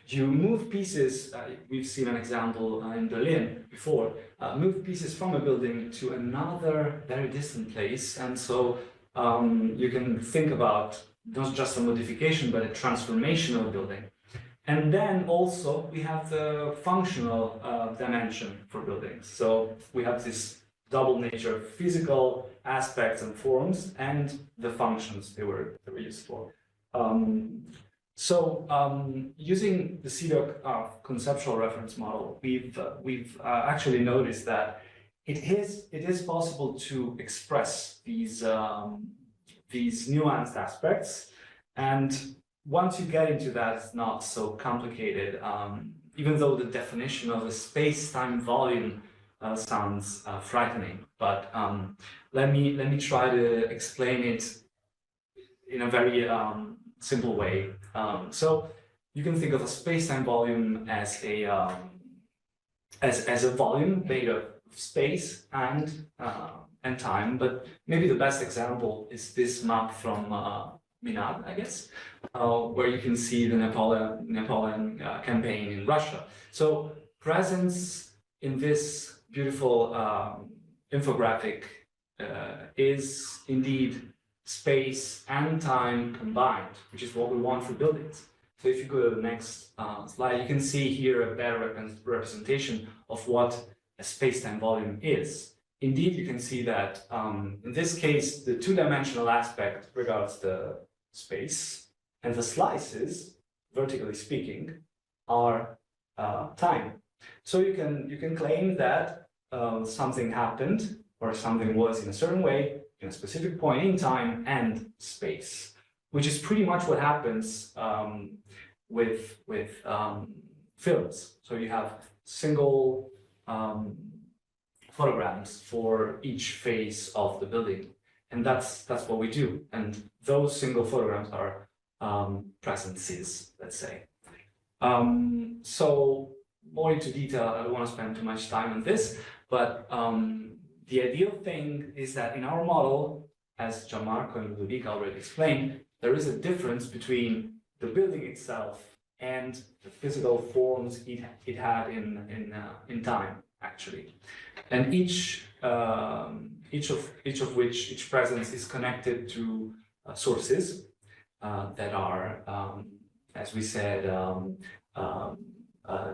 You move pieces, we've seen an example in Berlin before, move pieces from a building to another very distant place. And so you can think about not just a modification, but a transformation of a building. And then also we have the functional dimension for buildings. So we have this double nature of physical aspects and forms and the functions they were used for. Using the CDOC conceptual reference model, we've actually noticed that it is possible to express these nuanced aspects, and once you get into that, it's not so complicated, even though the definition of a space-time volume sounds frightening. But let me try to explain it in a very simple way. So you can think of a space-time volume as a volume made of space and time. But maybe the best example is this map from Minad, I guess, where you can see the Napoleon campaign in Russia. So presence in this beautiful infographic is indeed space and time combined, which is what we want for buildings. So if you go to the next slide, you can see here a better representation of what a space-time volume is. Indeed, you can see that in this case, the two-dimensional aspect regards the space, and the slices, vertically speaking, are time. So you can claim that something happened or something was in a certain way in a specific point in time and space, which is pretty much what happens with films. So you have single photograms for each phase of the building. And that's what we do. And those single photograms are presences, let's say. So more into detail, I don't want to spend too much time on this, but the ideal thing is that in our model, as Gianmarco and Ludovica already explained, there is a difference between the building itself and the physical forms it had in time, actually. And each presence is connected to sources that are, as we said,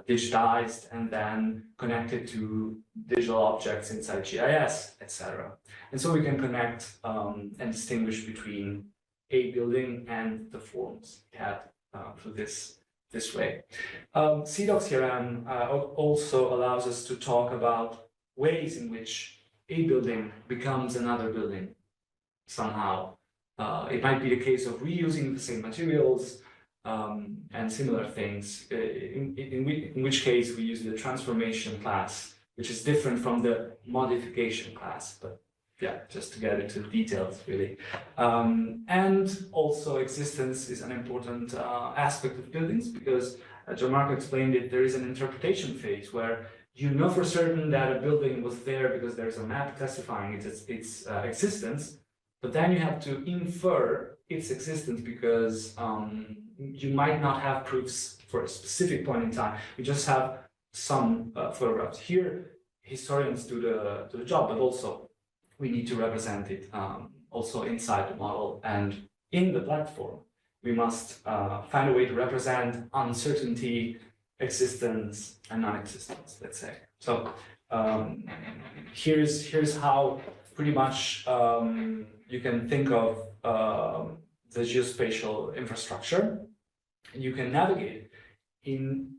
digitized and then connected to digital objects inside GIS, etc. And so we can connect and distinguish between a building and the forms it had through this way. CDOC CRM also allows us to talk about ways in which a building becomes another building somehow. It might be the case of reusing the same materials and similar things, in which case we use the transformation class, which is different from the modification class, but yeah, just to get into details, really. And also existence is an important aspect of buildings, because Gianmarco explained it, there is an interpretation phase where you know for certain that a building was there because there's a map testifying its existence, but then you have to infer its existence because you might not have proofs for a specific point in time. You just have some photographs. Here, historians do the job, but also we need to represent it also inside the model and in the platform. We must find a way to represent uncertainty, existence, and non-existence, let's say. So here's how pretty much you can think of the geospatial infrastructure. You can navigate in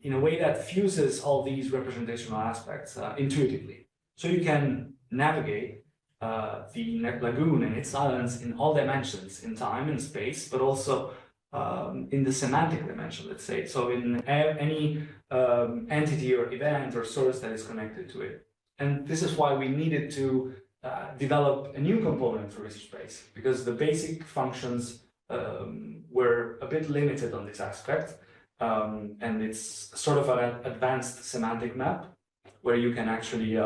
a way that fuses all these representational aspects intuitively. So you can navigate the lagoon and its islands in all dimensions, in time and space, but also in the semantic dimension, let's say. So in any entity or event or source that is connected to it. And this is why we needed to develop a new component for research space, because the basic functions were a bit limited on this aspect. And it's sort of an advanced semantic map where you can actually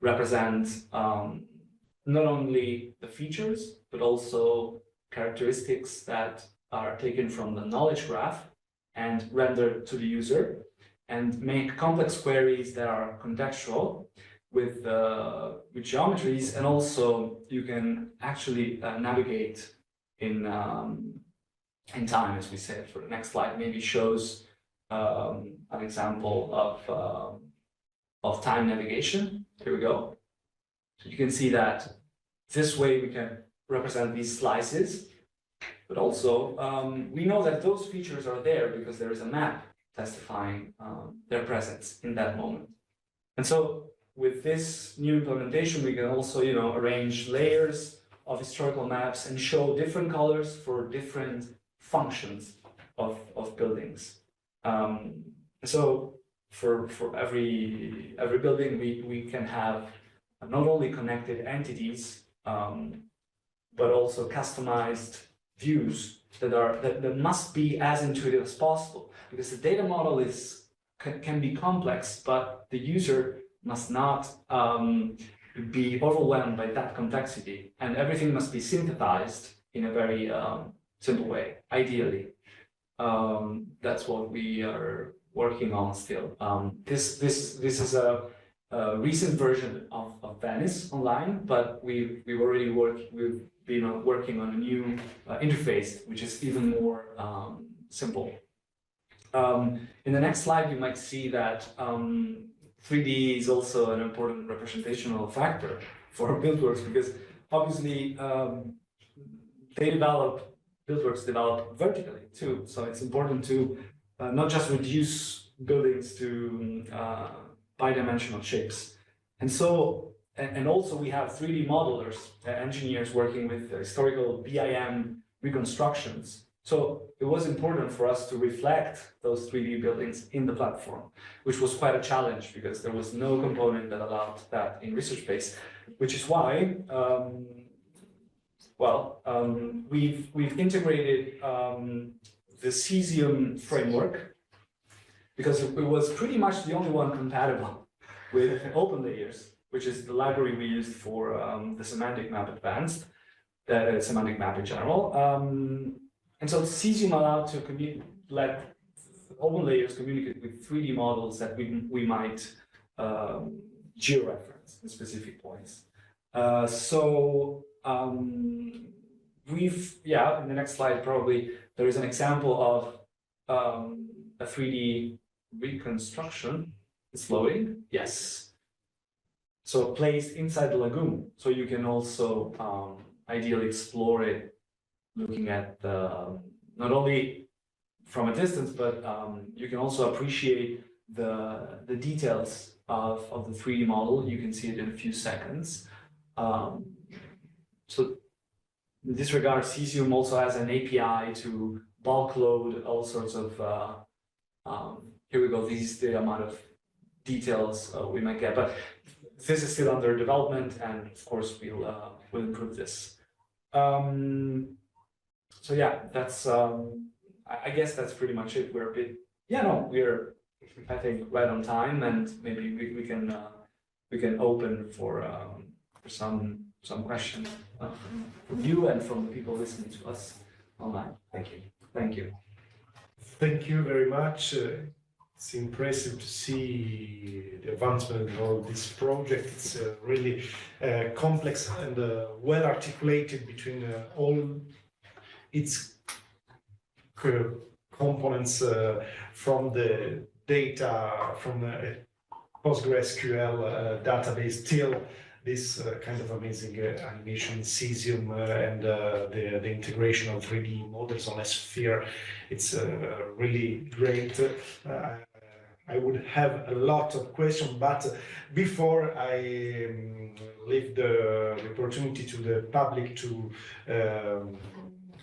represent not only the features, but also characteristics that are taken from the knowledge graph and rendered to the user, and make complex queries that are contextual with geometries, and also you can actually navigate in time, as we said. For the next slide, maybe shows an example of time navigation. Here we go. So you can see that this way we can represent these slices, but also we know that those features are there because there is a map testifying their presence in that moment. And so with this new implementation, we can also, arrange layers of historical maps and show different colors for different functions of buildings. So for every building, we can have not only connected entities, but also customized views that must be as intuitive as possible, because the data model can be complex, but the user must not be overwhelmed by that complexity, and everything must be synthesized in a very simple way, ideally. That's what we are working on still. This is a recent version of Venice online, but we've been working on a new interface, which is even more simple. In the next slide, you might see that 3D is also an important representational factor for buildworks, because obviously buildworks develop vertically too. So it's important to not just reduce buildings to bidimensional shapes. And so, and also we have 3D modelers, engineers working with historical BIM reconstructions. So it was important for us to reflect those 3D buildings in the platform, which was quite a challenge because there was no component that allowed that in research space, which is why, we've integrated the cesium framework, because it was pretty much the only one compatible with open layers, which is the library we used for the semantic map advanced, semantic map in general. And so cesium allowed to let open layers communicate with 3D models that we might georeference in specific points. In the next slide, probably, there is an example of a 3D reconstruction. It's loading, yes. So placed inside the lagoon. So you can also ideally explore it, looking at not only from a distance, but you can also appreciate the details of the 3D model. You can see it in a few seconds. So in this regard, cesium also has an API to bulk load all sorts of, here we go, this is the amount of details we might get, but this is still under development, and of course we'll improve this. So yeah, that's, I guess that's pretty much it. We're a bit, we're, I think, right on time, and maybe we can open for some questions from you and from the people listening to us online. Thank you. Thank you. Thank you very much. It's impressive to see the advancement of this project. It's really complex and well articulated between all its components, from the data from the PostgreSQL database till this kind of amazing animation, cesium, and the integration of 3D models on a sphere. It's really great. I would have a lot of questions, but before I leave the opportunity to the public to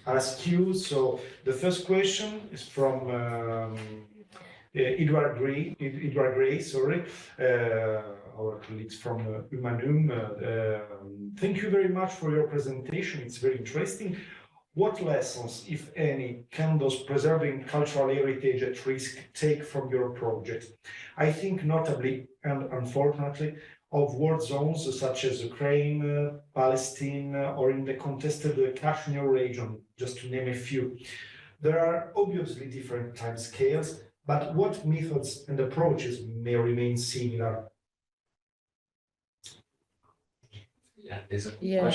ask you, so the first question is from Edward Gray, sorry, our colleagues from Humanum. Thank you very much for your presentation. It's very interesting. What lessons, if any, can those preserving cultural heritage at risk take from your project? I think notably and unfortunately of war zones such as Ukraine, Palestine, or in the contested Kashmir region, just to name a few. There are obviously different timescales, but what methods and approaches may remain similar? Yeah,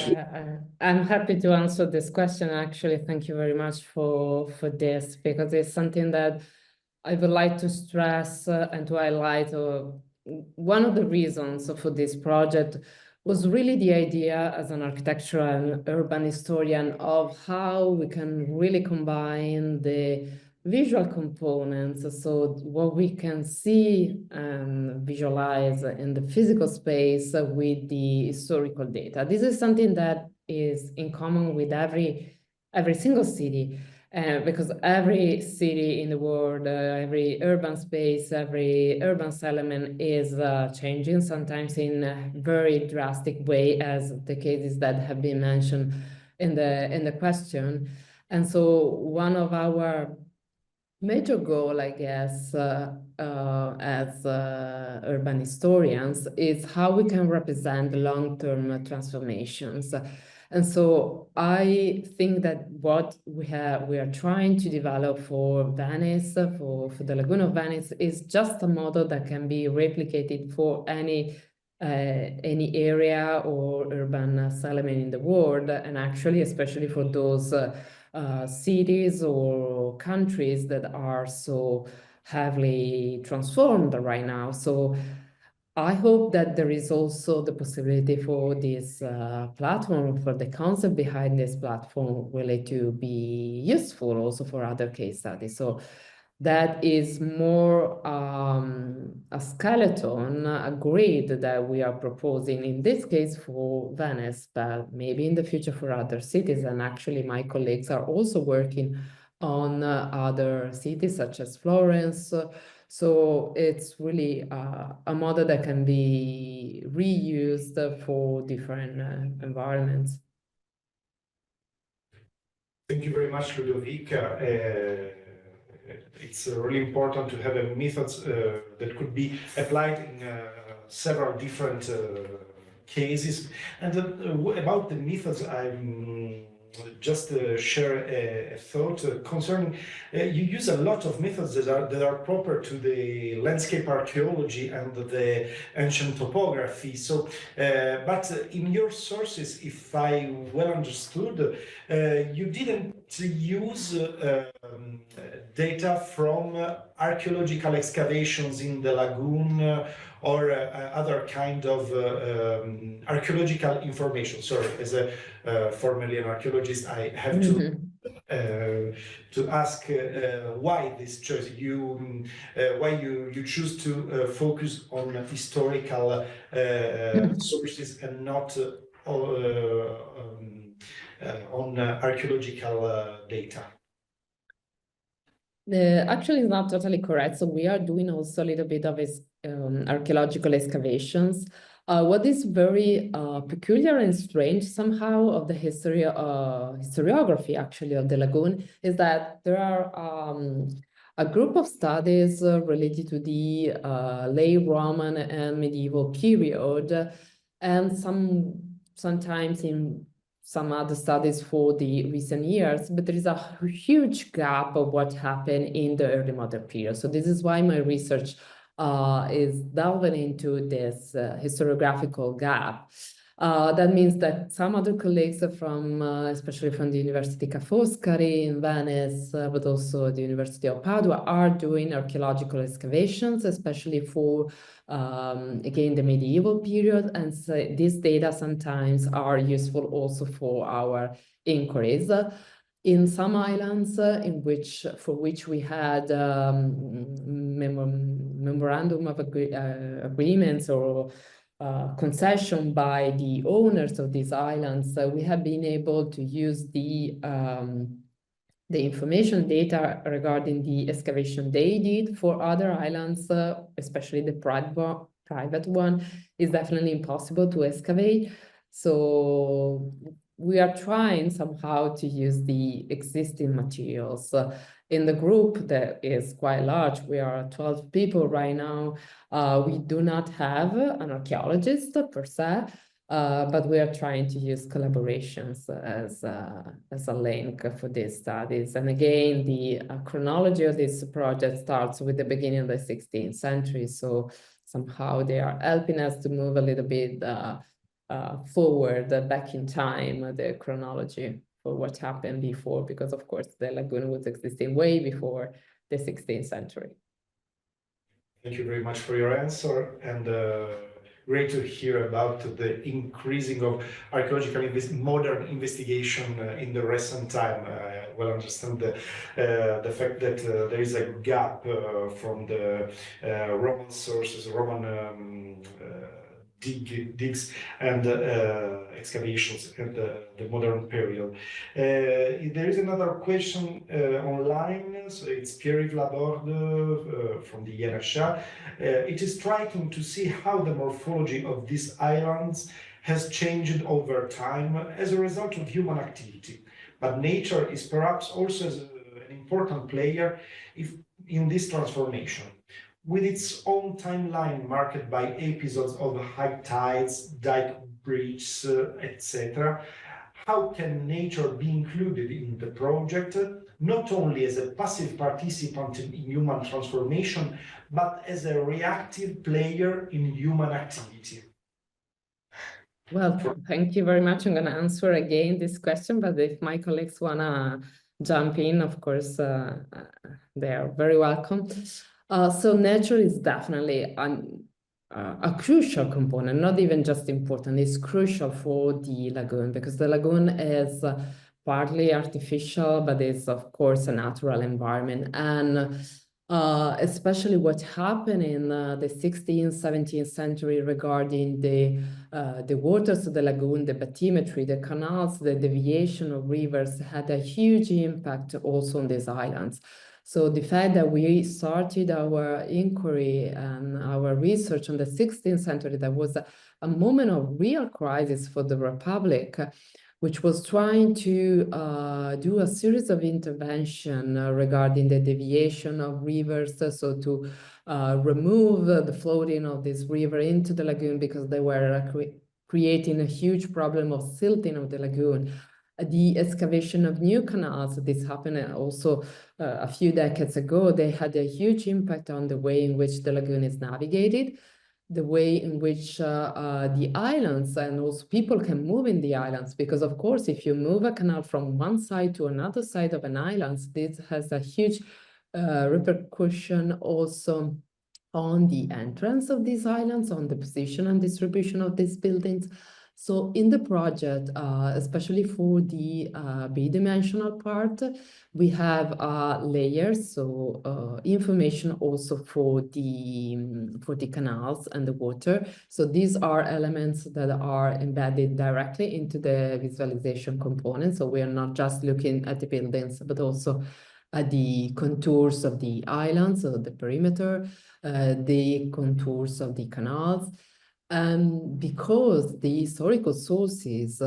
I'm happy to answer this question. Actually, thank you very much for this, because it's something that I would like to stress and to highlight. One of the reasons for this project was really the idea as an architectural and urban historian of how we can really combine the visual components, so what we can see and visualize in the physical space with the historical data. This is something that is in common with every single city, because every city in the world, every urban space, every urban settlement is changing, sometimes in a very drastic way, as the cases that have been mentioned in the question. And so one of our major goal, I guess, as urban historians, is how we can represent long-term transformations. And so I think that what we are trying to develop for Venice, for the Lagoon of Venice, is just a model that can be replicated for any area or urban settlement in the world, and actually, especially for those cities or countries that are so heavily transformed right now. So I hope that there is also the possibility for this platform, for the concept behind this platform, really to be useful also for other case studies. So that is more a skeleton, a grid that we are proposing in this case for Venice, but maybe in the future for other cities. And actually my colleagues are also working on other cities such as Florence. So it's really a model that can be reused for different environments. Thank you very much, Ludovic. It's really important to have a methods that could be applied in several different cases. And about the methods, I'm just share a thought concerning you use a lot of methods that are proper to the landscape archaeology and the ancient topography. So, but in your sources, if I well understood, you didn't use data from archaeological excavations in the lagoon or other kind of archaeological information. Sorry, as a formerly an archaeologist, I have to ask why this choice. Why you choose to focus on historical sources and not on archaeological data. Actually, it's not totally correct. So we are doing also a little bit of archaeological excavations. What is very peculiar and strange somehow of the historiography actually of the lagoon is that there are a group of studies related to the late Roman and medieval period, and sometimes in some other studies for the recent years, but there is a huge gap of what happened in the early modern period. So this is why my research is delving into this historiographical gap. That means that some other colleagues from, especially from the University Ca' Foscari in Venice, but also the University of Padua, are doing archaeological excavations, especially for, again, the medieval period. And so these data sometimes are useful also for our inquiries. In some islands for which we had memorandum of agreements or concession by the owners of these islands, we have been able to use the information data regarding the excavation they did. For other islands, especially the private one, is definitely impossible to excavate. So we are trying somehow to use the existing materials. In the group that is quite large, we are 12 people right now. We do not have an archaeologist per se, but we are trying to use collaborations as a link for these studies. And again, the chronology of this project starts with the beginning of the 16th century. So somehow they are helping us to move a little bit forward back in time, the chronology for what happened before, because of course the lagoon was existing way before the 16th century. Thank you very much for your answer, and great to hear about the increasing of archaeological modern investigation in the recent time. I well understand the fact that there is a gap from the Roman sources, Roman digs and excavations in the modern period. There is another question online, so it's Pierre-Yves Laborde from the INHA. It is striking to see how the morphology of these islands has changed over time as a result of human activity. But nature is perhaps also an important player in this transformation. With its own timeline marked by episodes of high tides, dike breaches, etc., how can nature be included in the project, not only as a passive participant in human transformation, but as a reactive player in human activity? Well, thank you very much. I'm going to answer again this question, but if my colleagues want to jump in, of course, they are very welcome. So nature is definitely a crucial component, not even just important, it's crucial for the lagoon, because the lagoon is partly artificial, but it's of course a natural environment. And especially what happened in the 16th, 17th century regarding the waters of the lagoon, the bathymetry, the canals, the deviation of rivers had a huge impact also on these islands. So the fact that we started our inquiry and our research on the 16th century, that was a moment of real crisis for the Republic, which was trying to do a series of intervention regarding the deviation of rivers, so to remove the floating of this river into the lagoon, because they were creating a huge problem of silting of the lagoon. The excavation of new canals, this happened also a few decades ago, they had a huge impact on the way in which the lagoon is navigated, the way in which the islands and also people can move in the islands, because of course, if you move a canal from one side to another side of an island, this has a huge repercussion also on the entrance of these islands, on the position and distribution of these buildings. So in the project, especially for the bidimensional part, we have layers, so information also for the canals and the water. So these are elements that are embedded directly into the visualization component. So we are not just looking at the buildings, but also at the contours of the islands, so the perimeter, the contours of the canals. Because the historical sources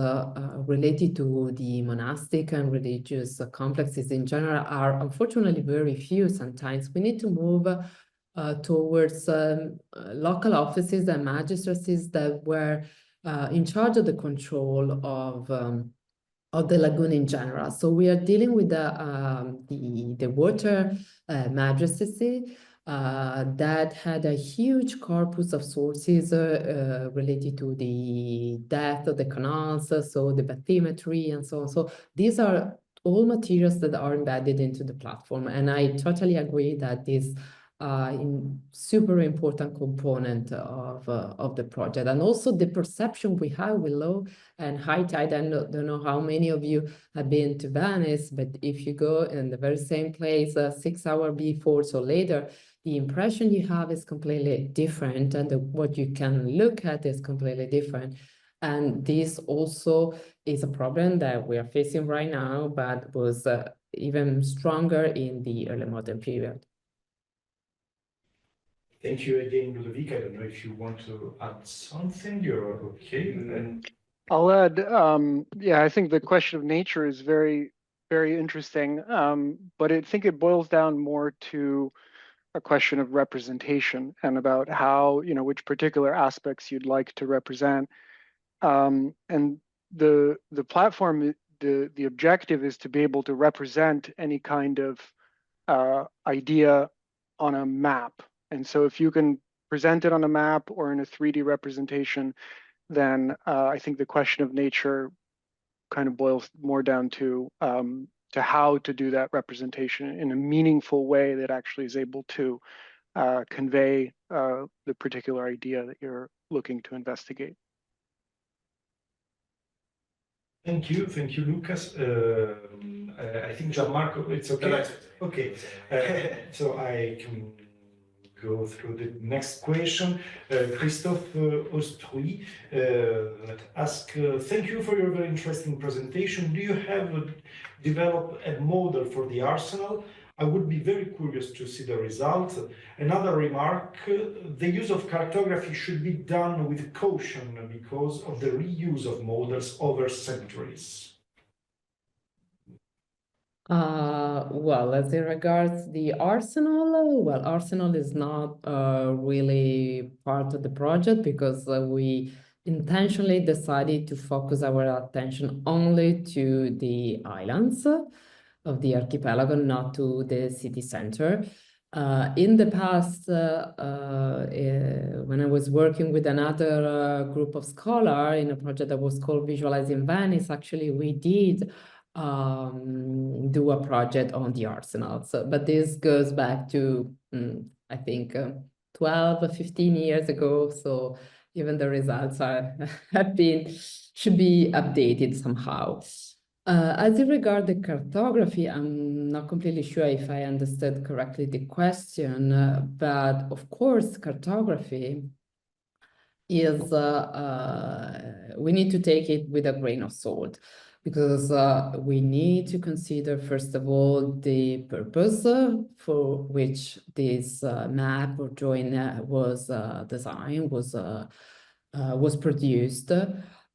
related to the monastic and religious complexes in general are unfortunately very few, sometimes we need to move towards local offices and magistracies that were in charge of the control of the lagoon in general. So we are dealing with the water magistracy that had a huge corpus of sources related to the depth of the canals, so the bathymetry and so on. So these are all materials that are embedded into the platform. And I totally agree that this super important component of the project. And also the perception we have with low and high tide. I don't know how many of you have been to Venice, but if you go in the very same place 6 hours before, so later, the impression you have is completely different, and what you can look at is completely different. And this also is a problem that we are facing right now, but was even stronger in the early modern period. Thank you again, Ludovic. I don't know if you want to add something. You're okay. I'll add, yeah, I think the question of nature is very, very interesting, but I think it boils down more to a question of representation and about how, which particular aspects you'd like to represent. And the platform, the objective is to be able to represent any kind of idea on a map. And so if you can present it on a map or in a 3D representation, then I think the question of nature kind of boils more down to how to do that representation in a meaningful way that actually is able to convey the particular idea that you're looking to investigate. Thank you, Lucas. I think Gianmarco, it's okay. Okay, so I can go through the next question. Christophe Ostruy asks, thank you for your very interesting presentation. Do you have developed a model for the arsenal? I would be very curious to see the result. Another remark, the use of cartography should be done with caution because of the reuse of models over centuries. Well, as it regards the arsenal, well, arsenal is not really part of the project because we intentionally decided to focus our attention only to the islands of the archipelago, not to the city center. In the past, when I was working with another group of scholars in a project that was called Visualizing Venice, actually we did do a project on the arsenal. So, but this goes back to, I think, 12 or 15 years ago. So even the results should be updated somehow. As it regards the cartography, I'm not completely sure if I understood correctly the question, but of course, cartography is, we need to take it with a grain of salt, because we need to consider, first of all, the purpose for which this map or drawing was designed, was produced.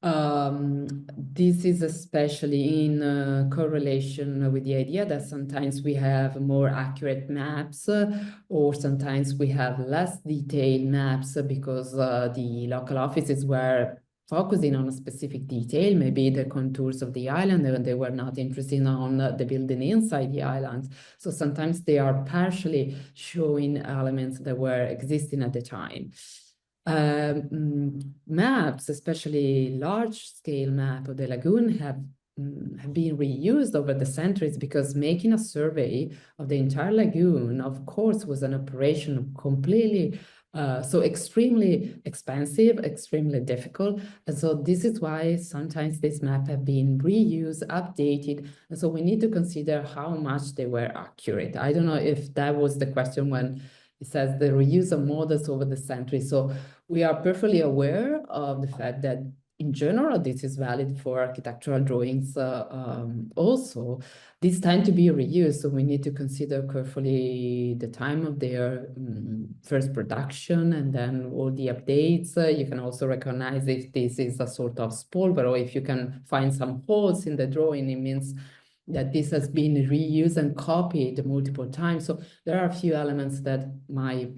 This is especially in correlation with the idea that sometimes we have more accurate maps or sometimes we have less detailed maps because the local offices were focusing on a specific detail, maybe the contours of the island, and they were not interested on the building inside the island. So sometimes they are partially showing elements that were existing at the time. Maps, especially large-scale map of the lagoon, have been reused over the centuries because making a survey of the entire lagoon, of course, was an operation completely so extremely expensive, extremely difficult. And so this is why sometimes this map have been reused, updated. And so we need to consider how much they were accurate. I don't know if that was the question when it says the reuse of models over the century. So we are perfectly aware of the fact that in general, this is valid for architectural drawings also. These tend to be reused, so we need to consider carefully the time of their first production and then all the updates. You can also recognize if this is a sort of spolver, or if you can find some holes in the drawing, it means that this has been reused and copied multiple times. So there are a few elements that might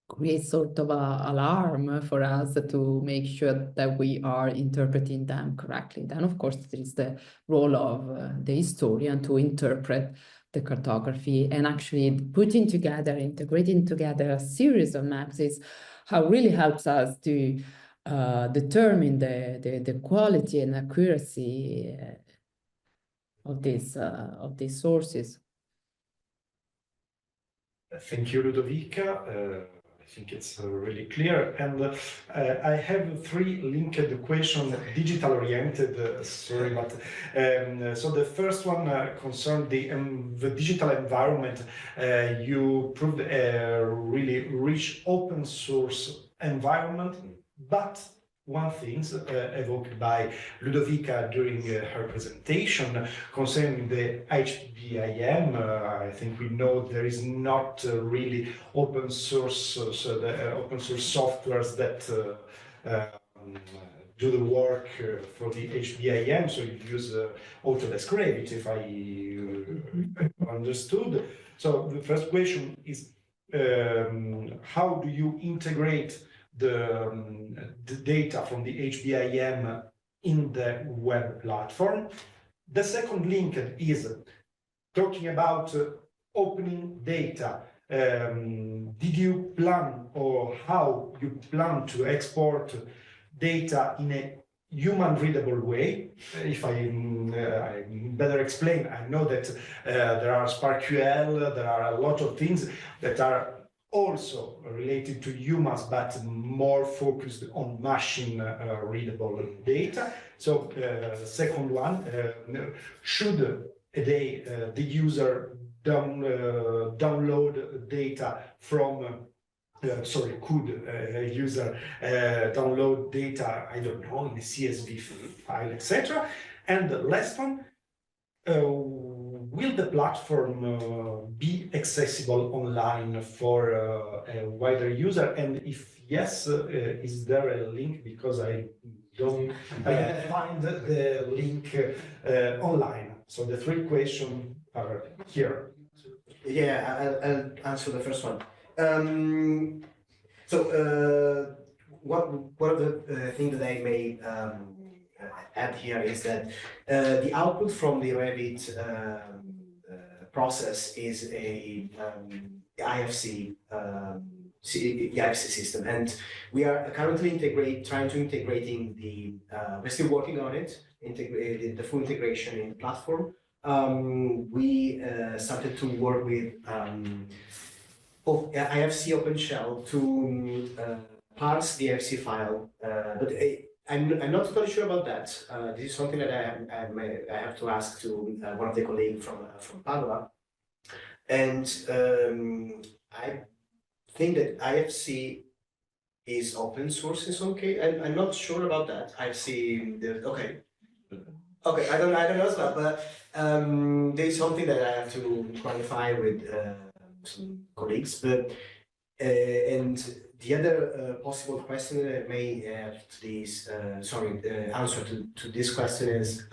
create sort of an alarm for us to make sure that we are interpreting them correctly. Then, of course, there is the role of the historian to interpret the cartography, and actually putting together, integrating together a series of maps is how really helps us to determine the quality and accuracy of these sources. Thank you, Ludovica. I think it's really clear. And I have three linked questions, digital oriented, sorry, but so the first one concerned the digital environment. You proved a really rich open source environment, but one thing evoked by Ludovica during her presentation concerning the HBIM, I think we know there is not really open source, so the open source softwares that do the work for the HBIM, so you use Autodesk Revit, if I understood. So the first question is, how do you integrate the data from the HBIM in the web platform? The second link is talking about opening data. Did you plan, or how you plan to export data in a human readable way? If I better explain, I know that there are SparkQL, there are a lot of things that are also related to humans, but more focused on machine readable data. So second one, should the user download data from could a user download data, I don't know, in a CSV file, etc. And the last one, will the platform be accessible online for a wider user? And if yes, is there a link? Because I don't find the link online. So the three questions are here. Yeah, I'll answer the first one. One of the things that I may add here is that the output from the Revit process is a IFC system, and we are currently trying to integrating the. We're still working on it, the full integration in the platform. We started to work with IFC OpenShell to parse the IFC file, but I'm not totally sure about that. This is something that I have to ask to one of the colleagues from Padua, and I think that IFC is open source in some case. I'm not sure about that. Okay, I don't know that, but there's something that I have to clarify with some colleagues. But and the other possible question that I may add to this, answer to this question is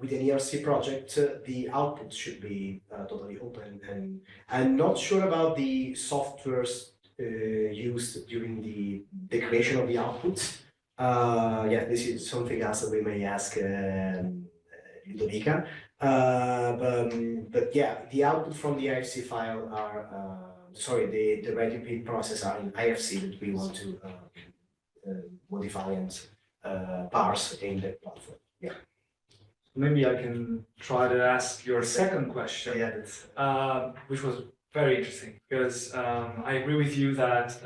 with an ERC project, the output should be totally open, and I'm not sure about the softwares used during the creation of the output. Yeah, this is something else that we may ask Ludovica. But yeah, the output from the IFC file are, the ready process are in IFC that we want to modify and parse in the platform. Yeah. Maybe I can try to ask your second question, which was very interesting, because I agree with you that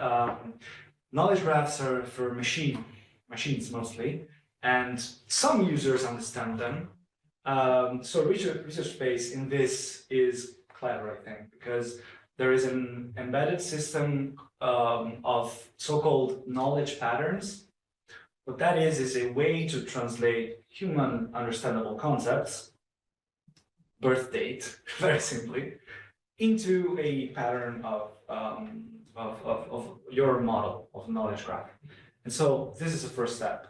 knowledge graphs are for machines mostly, and some users understand them. So research space in this is clever, I think, because there is an embedded system of so-called knowledge patterns. What that is a way to translate human understandable concepts, birth date, very simply, into a pattern of your model of knowledge graph. And so this is the first step.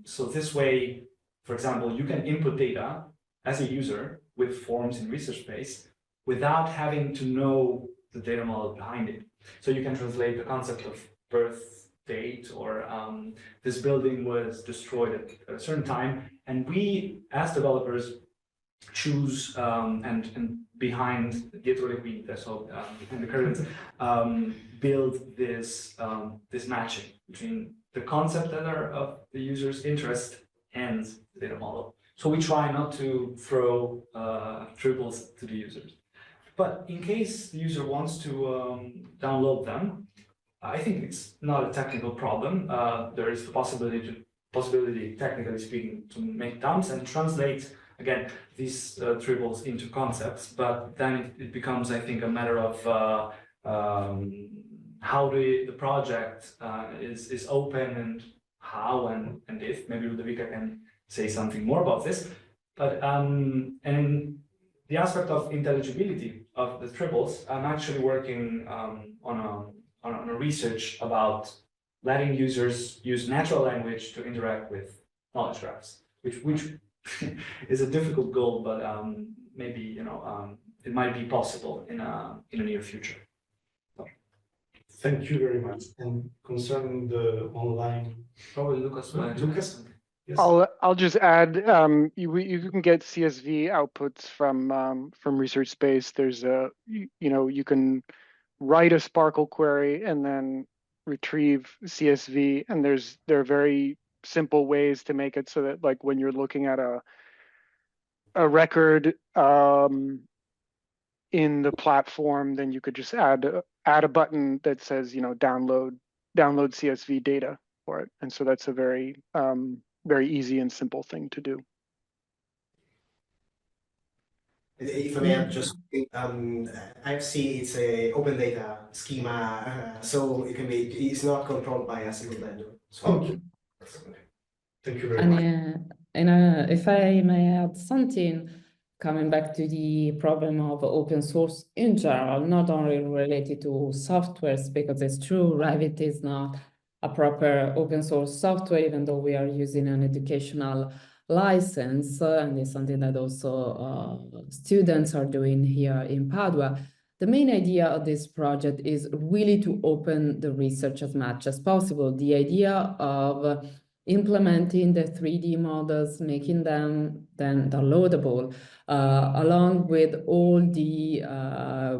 So this way, for example, you can input data as a user with forms in research space without having to know the data model behind it. So you can translate the concept of birth date, or this building was destroyed at a certain time, and we as developers choose and behind dietro le quinte, so behind the curtains, build this this matching between the concept that are of the user's interest and the data model. So we try not to throw triples to the users. But in case the user wants to download them, I think it's not a technical problem. There is the possibility, technically speaking, to make dumps and translate again these triples into concepts. But then it becomes, I think, a matter of how the project is open and how and if. Maybe Ludovica can say something more about this. But and the aspect of intelligibility of the triples, I'm actually working on a research about letting users use natural language to interact with knowledge graphs, which is a difficult goal, but maybe it might be possible in a near future. So. Thank you very much. And concerning the online, probably Lucas. Lucas. Yes. I'll just add, you can get CSV outputs from Research Space. There's you can write a Sparkle query and then retrieve CSV, and there are very simple ways to make it so that, like, when you're looking at a record in the platform, then you could just add a button that says download CSV data for it, and so that's a very easy and simple thing to do. If I may add, just IFC, it's a open data schema, so it's not controlled by a single vendor. So okay. Thank you very much. And if I may add something, coming back to the problem of open source in general, not only related to softwares, because it's true, Revit is not a proper open source software, even though we are using an educational license, and it's something that also students are doing here in Padua. The main idea of this project is really to open the research as much as possible. The idea of implementing the 3D models, making them then downloadable, along with all the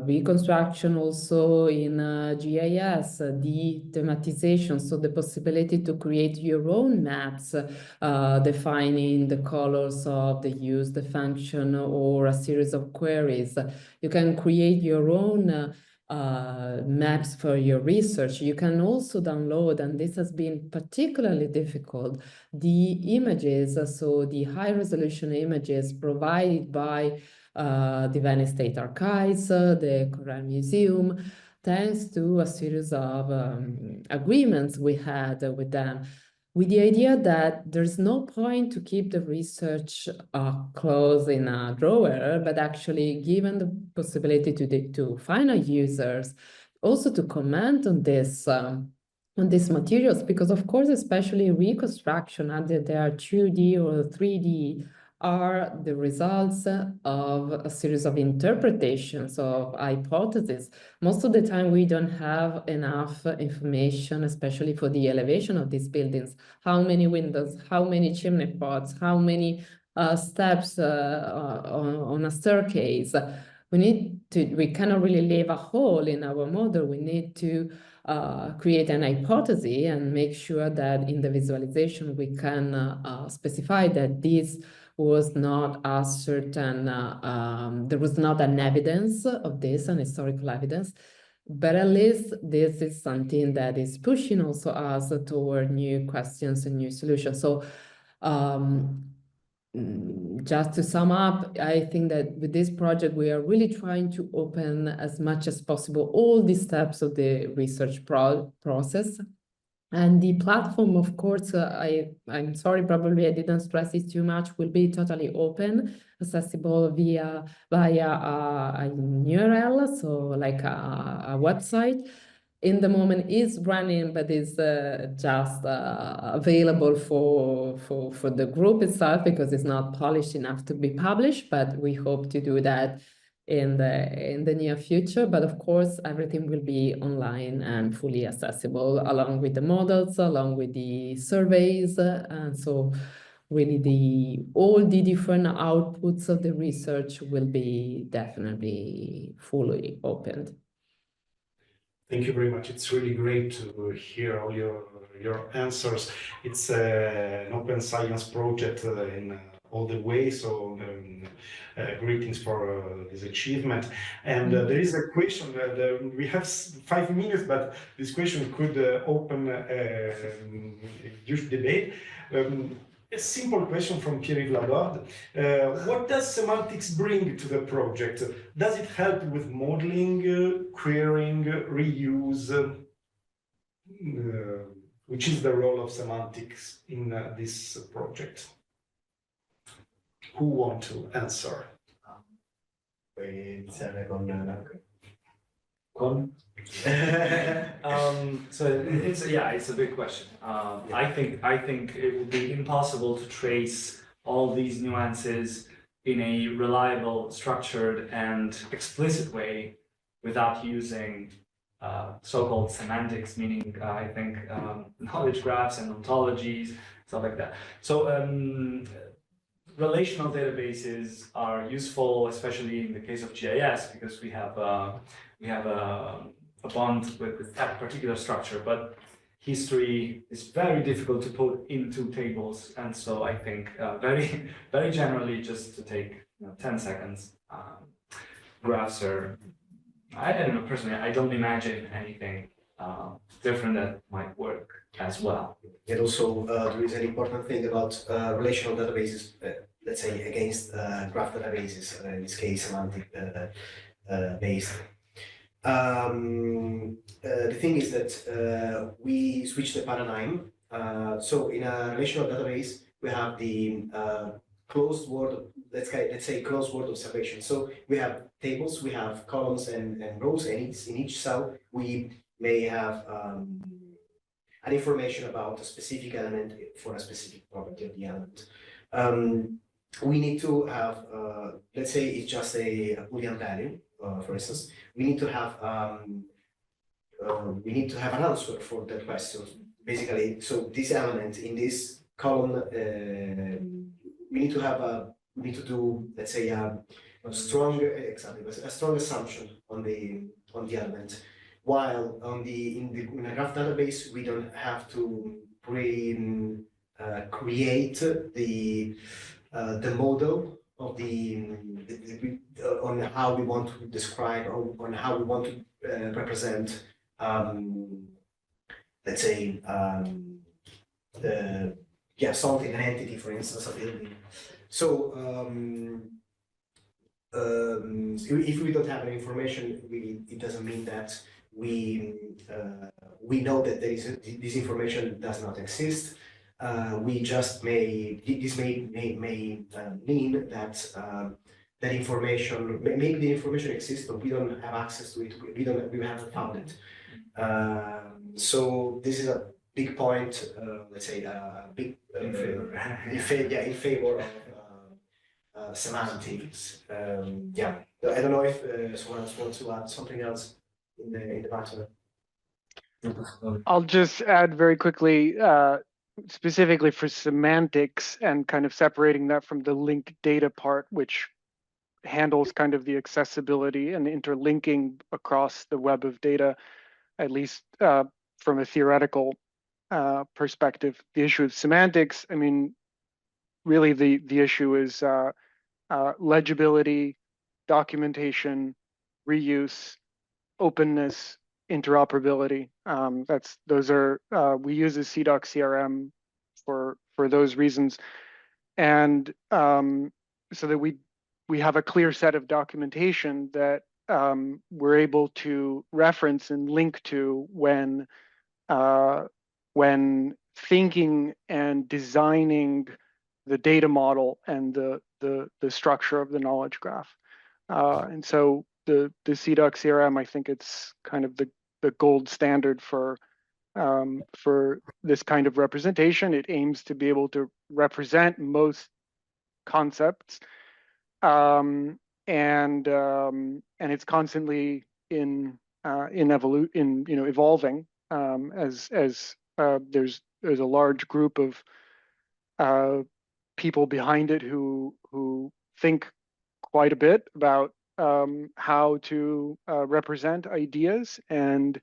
reconstruction also in GIS, the thematization, so the possibility to create your own maps, defining the colors of the use, the function, or a series of queries. You can create your own maps for your research. You can also download, and this has been particularly difficult, the images, so the high resolution images provided by the Venice State Archives, the Corel Museum, thanks to a series of agreements we had with them, with the idea that there's no point to keep the research closed in a drawer, but actually given the possibility to final users also to comment on this on these materials, because of course, especially reconstruction, either they are 2D or 3D, are the results of a series of interpretations of hypotheses. Most of the time, we don't have enough information, especially for the elevation of these buildings. How many windows, how many chimney pots, how many steps on a staircase. We cannot really leave a hole in our model. We need to create an hypothesis and make sure that in the visualization we can specify that this was not a certain, there was not an evidence of this, an historical evidence, but at least this is something that is pushing also us toward new questions and new solutions. So just to sum up, I think that with this project, we are really trying to open as much as possible all the steps of the research process. And the platform, of course, I'm sorry, probably I didn't stress it too much, will be totally open, accessible via a URL, so like a website. In the moment is running, but is just available for the group itself, because it's not polished enough to be published, but we hope to do that in the near future. But of course, everything will be online and fully accessible, along with the models, along with the surveys, and so really all the different outputs of the research will be definitely fully opened. Thank you very much. It's really great to hear all your answers. It's an open science project in all the way. So greetings for this achievement. And there is a question that we have 5 minutes, but this question could open a huge debate. A simple question from Pierre Laborde. What does semantics bring to the project? Does it help with modeling, querying, reuse? Which is the role of semantics in this project? Who want to answer? Puoi iniziare con... So it's a big question. I think it would be impossible to trace all these nuances in a reliable, structured, and explicit way without using so-called semantics, meaning I think knowledge graphs and ontologies, stuff like that. So relational databases are useful, especially in the case of GIS, because we have a bond with that particular structure, but history is very difficult to put into tables, and so I think very generally, just to take 10 seconds, graphs are, I don't know, personally, I don't imagine anything different that might work as well. And also, there is an important thing about relational databases, let's say, against graph databases, in this case, semantic based. The thing is that we switch the paradigm. So in a relational database, we have the closed word, let's say closed word observation. So we have tables, we have columns and rows, and in each cell we may have an information about a specific element for a specific property of the element. We need to have, let's say it's just a Boolean value, for instance. We need to have an answer for that question. Basically, so this element in this column, we need to do, let's say, a strong assumption on the element. While in a graph database, we don't have to create the model of on how we want to describe, or on how we want to represent, let's say, something, an entity, for instance, a building. So if we don't have an information, it doesn't mean that we know that this information does not exist. We just may mean that that information, maybe the information exists, but we don't have access to it. We haven't found it. So this is a big point. Let's say a big in favor of semantics. I don't know if someone else wants to add something else in the matter. I'll just add very quickly, specifically for semantics and kind of separating that from the linked data part, which handles kind of the accessibility and interlinking across the web of data, at least from a theoretical perspective. The issue of semantics, I mean, really the issue is legibility, documentation, reuse, openness, interoperability. We use a CDOC CRM for those reasons, and so that we have a clear set of documentation that we're able to reference and link to when thinking and designing the data model and the structure of the knowledge graph. And so the CDOC CRM, I think it's kind of the gold standard for this kind of representation. It aims to be able to represent most concepts, and it's constantly evolving, as there's a large group of people behind it who think quite a bit about how to represent ideas and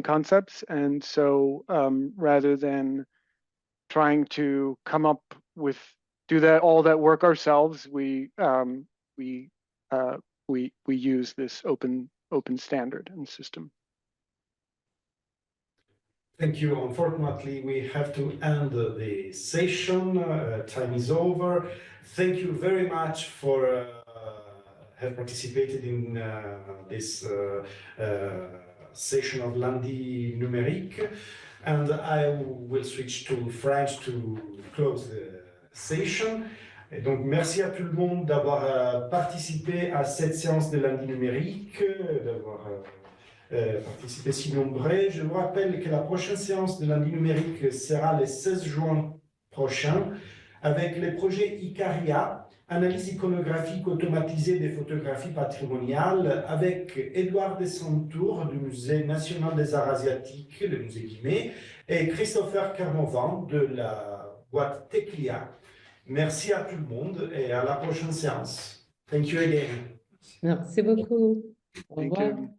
concepts. And so rather than trying to come up with do that all that work ourselves. We use this open standard and system. Thank you. Unfortunately, we have to end the session. Time is over. Thank you very much for have participated in this session of Lundi numérique. And I will switch to French to close the session. Et donc, merci à tout le monde d'avoir participé à cette séance de Lundi numérique, d'avoir participé si nombreux. Je vous rappelle que la prochaine séance de Lundi numérique sera le 16 juin prochain avec le projet Icaria, analyse iconographique automatisée des photographies patrimoniales avec Édouard Descentour du Musée national des arts asiatiques, le musée Guimet, et Christopher Carmovan de la boîte Teclia. Merci à tout le monde et à la prochaine séance. Thank you again. Merci beaucoup. Au Thank revoir. you.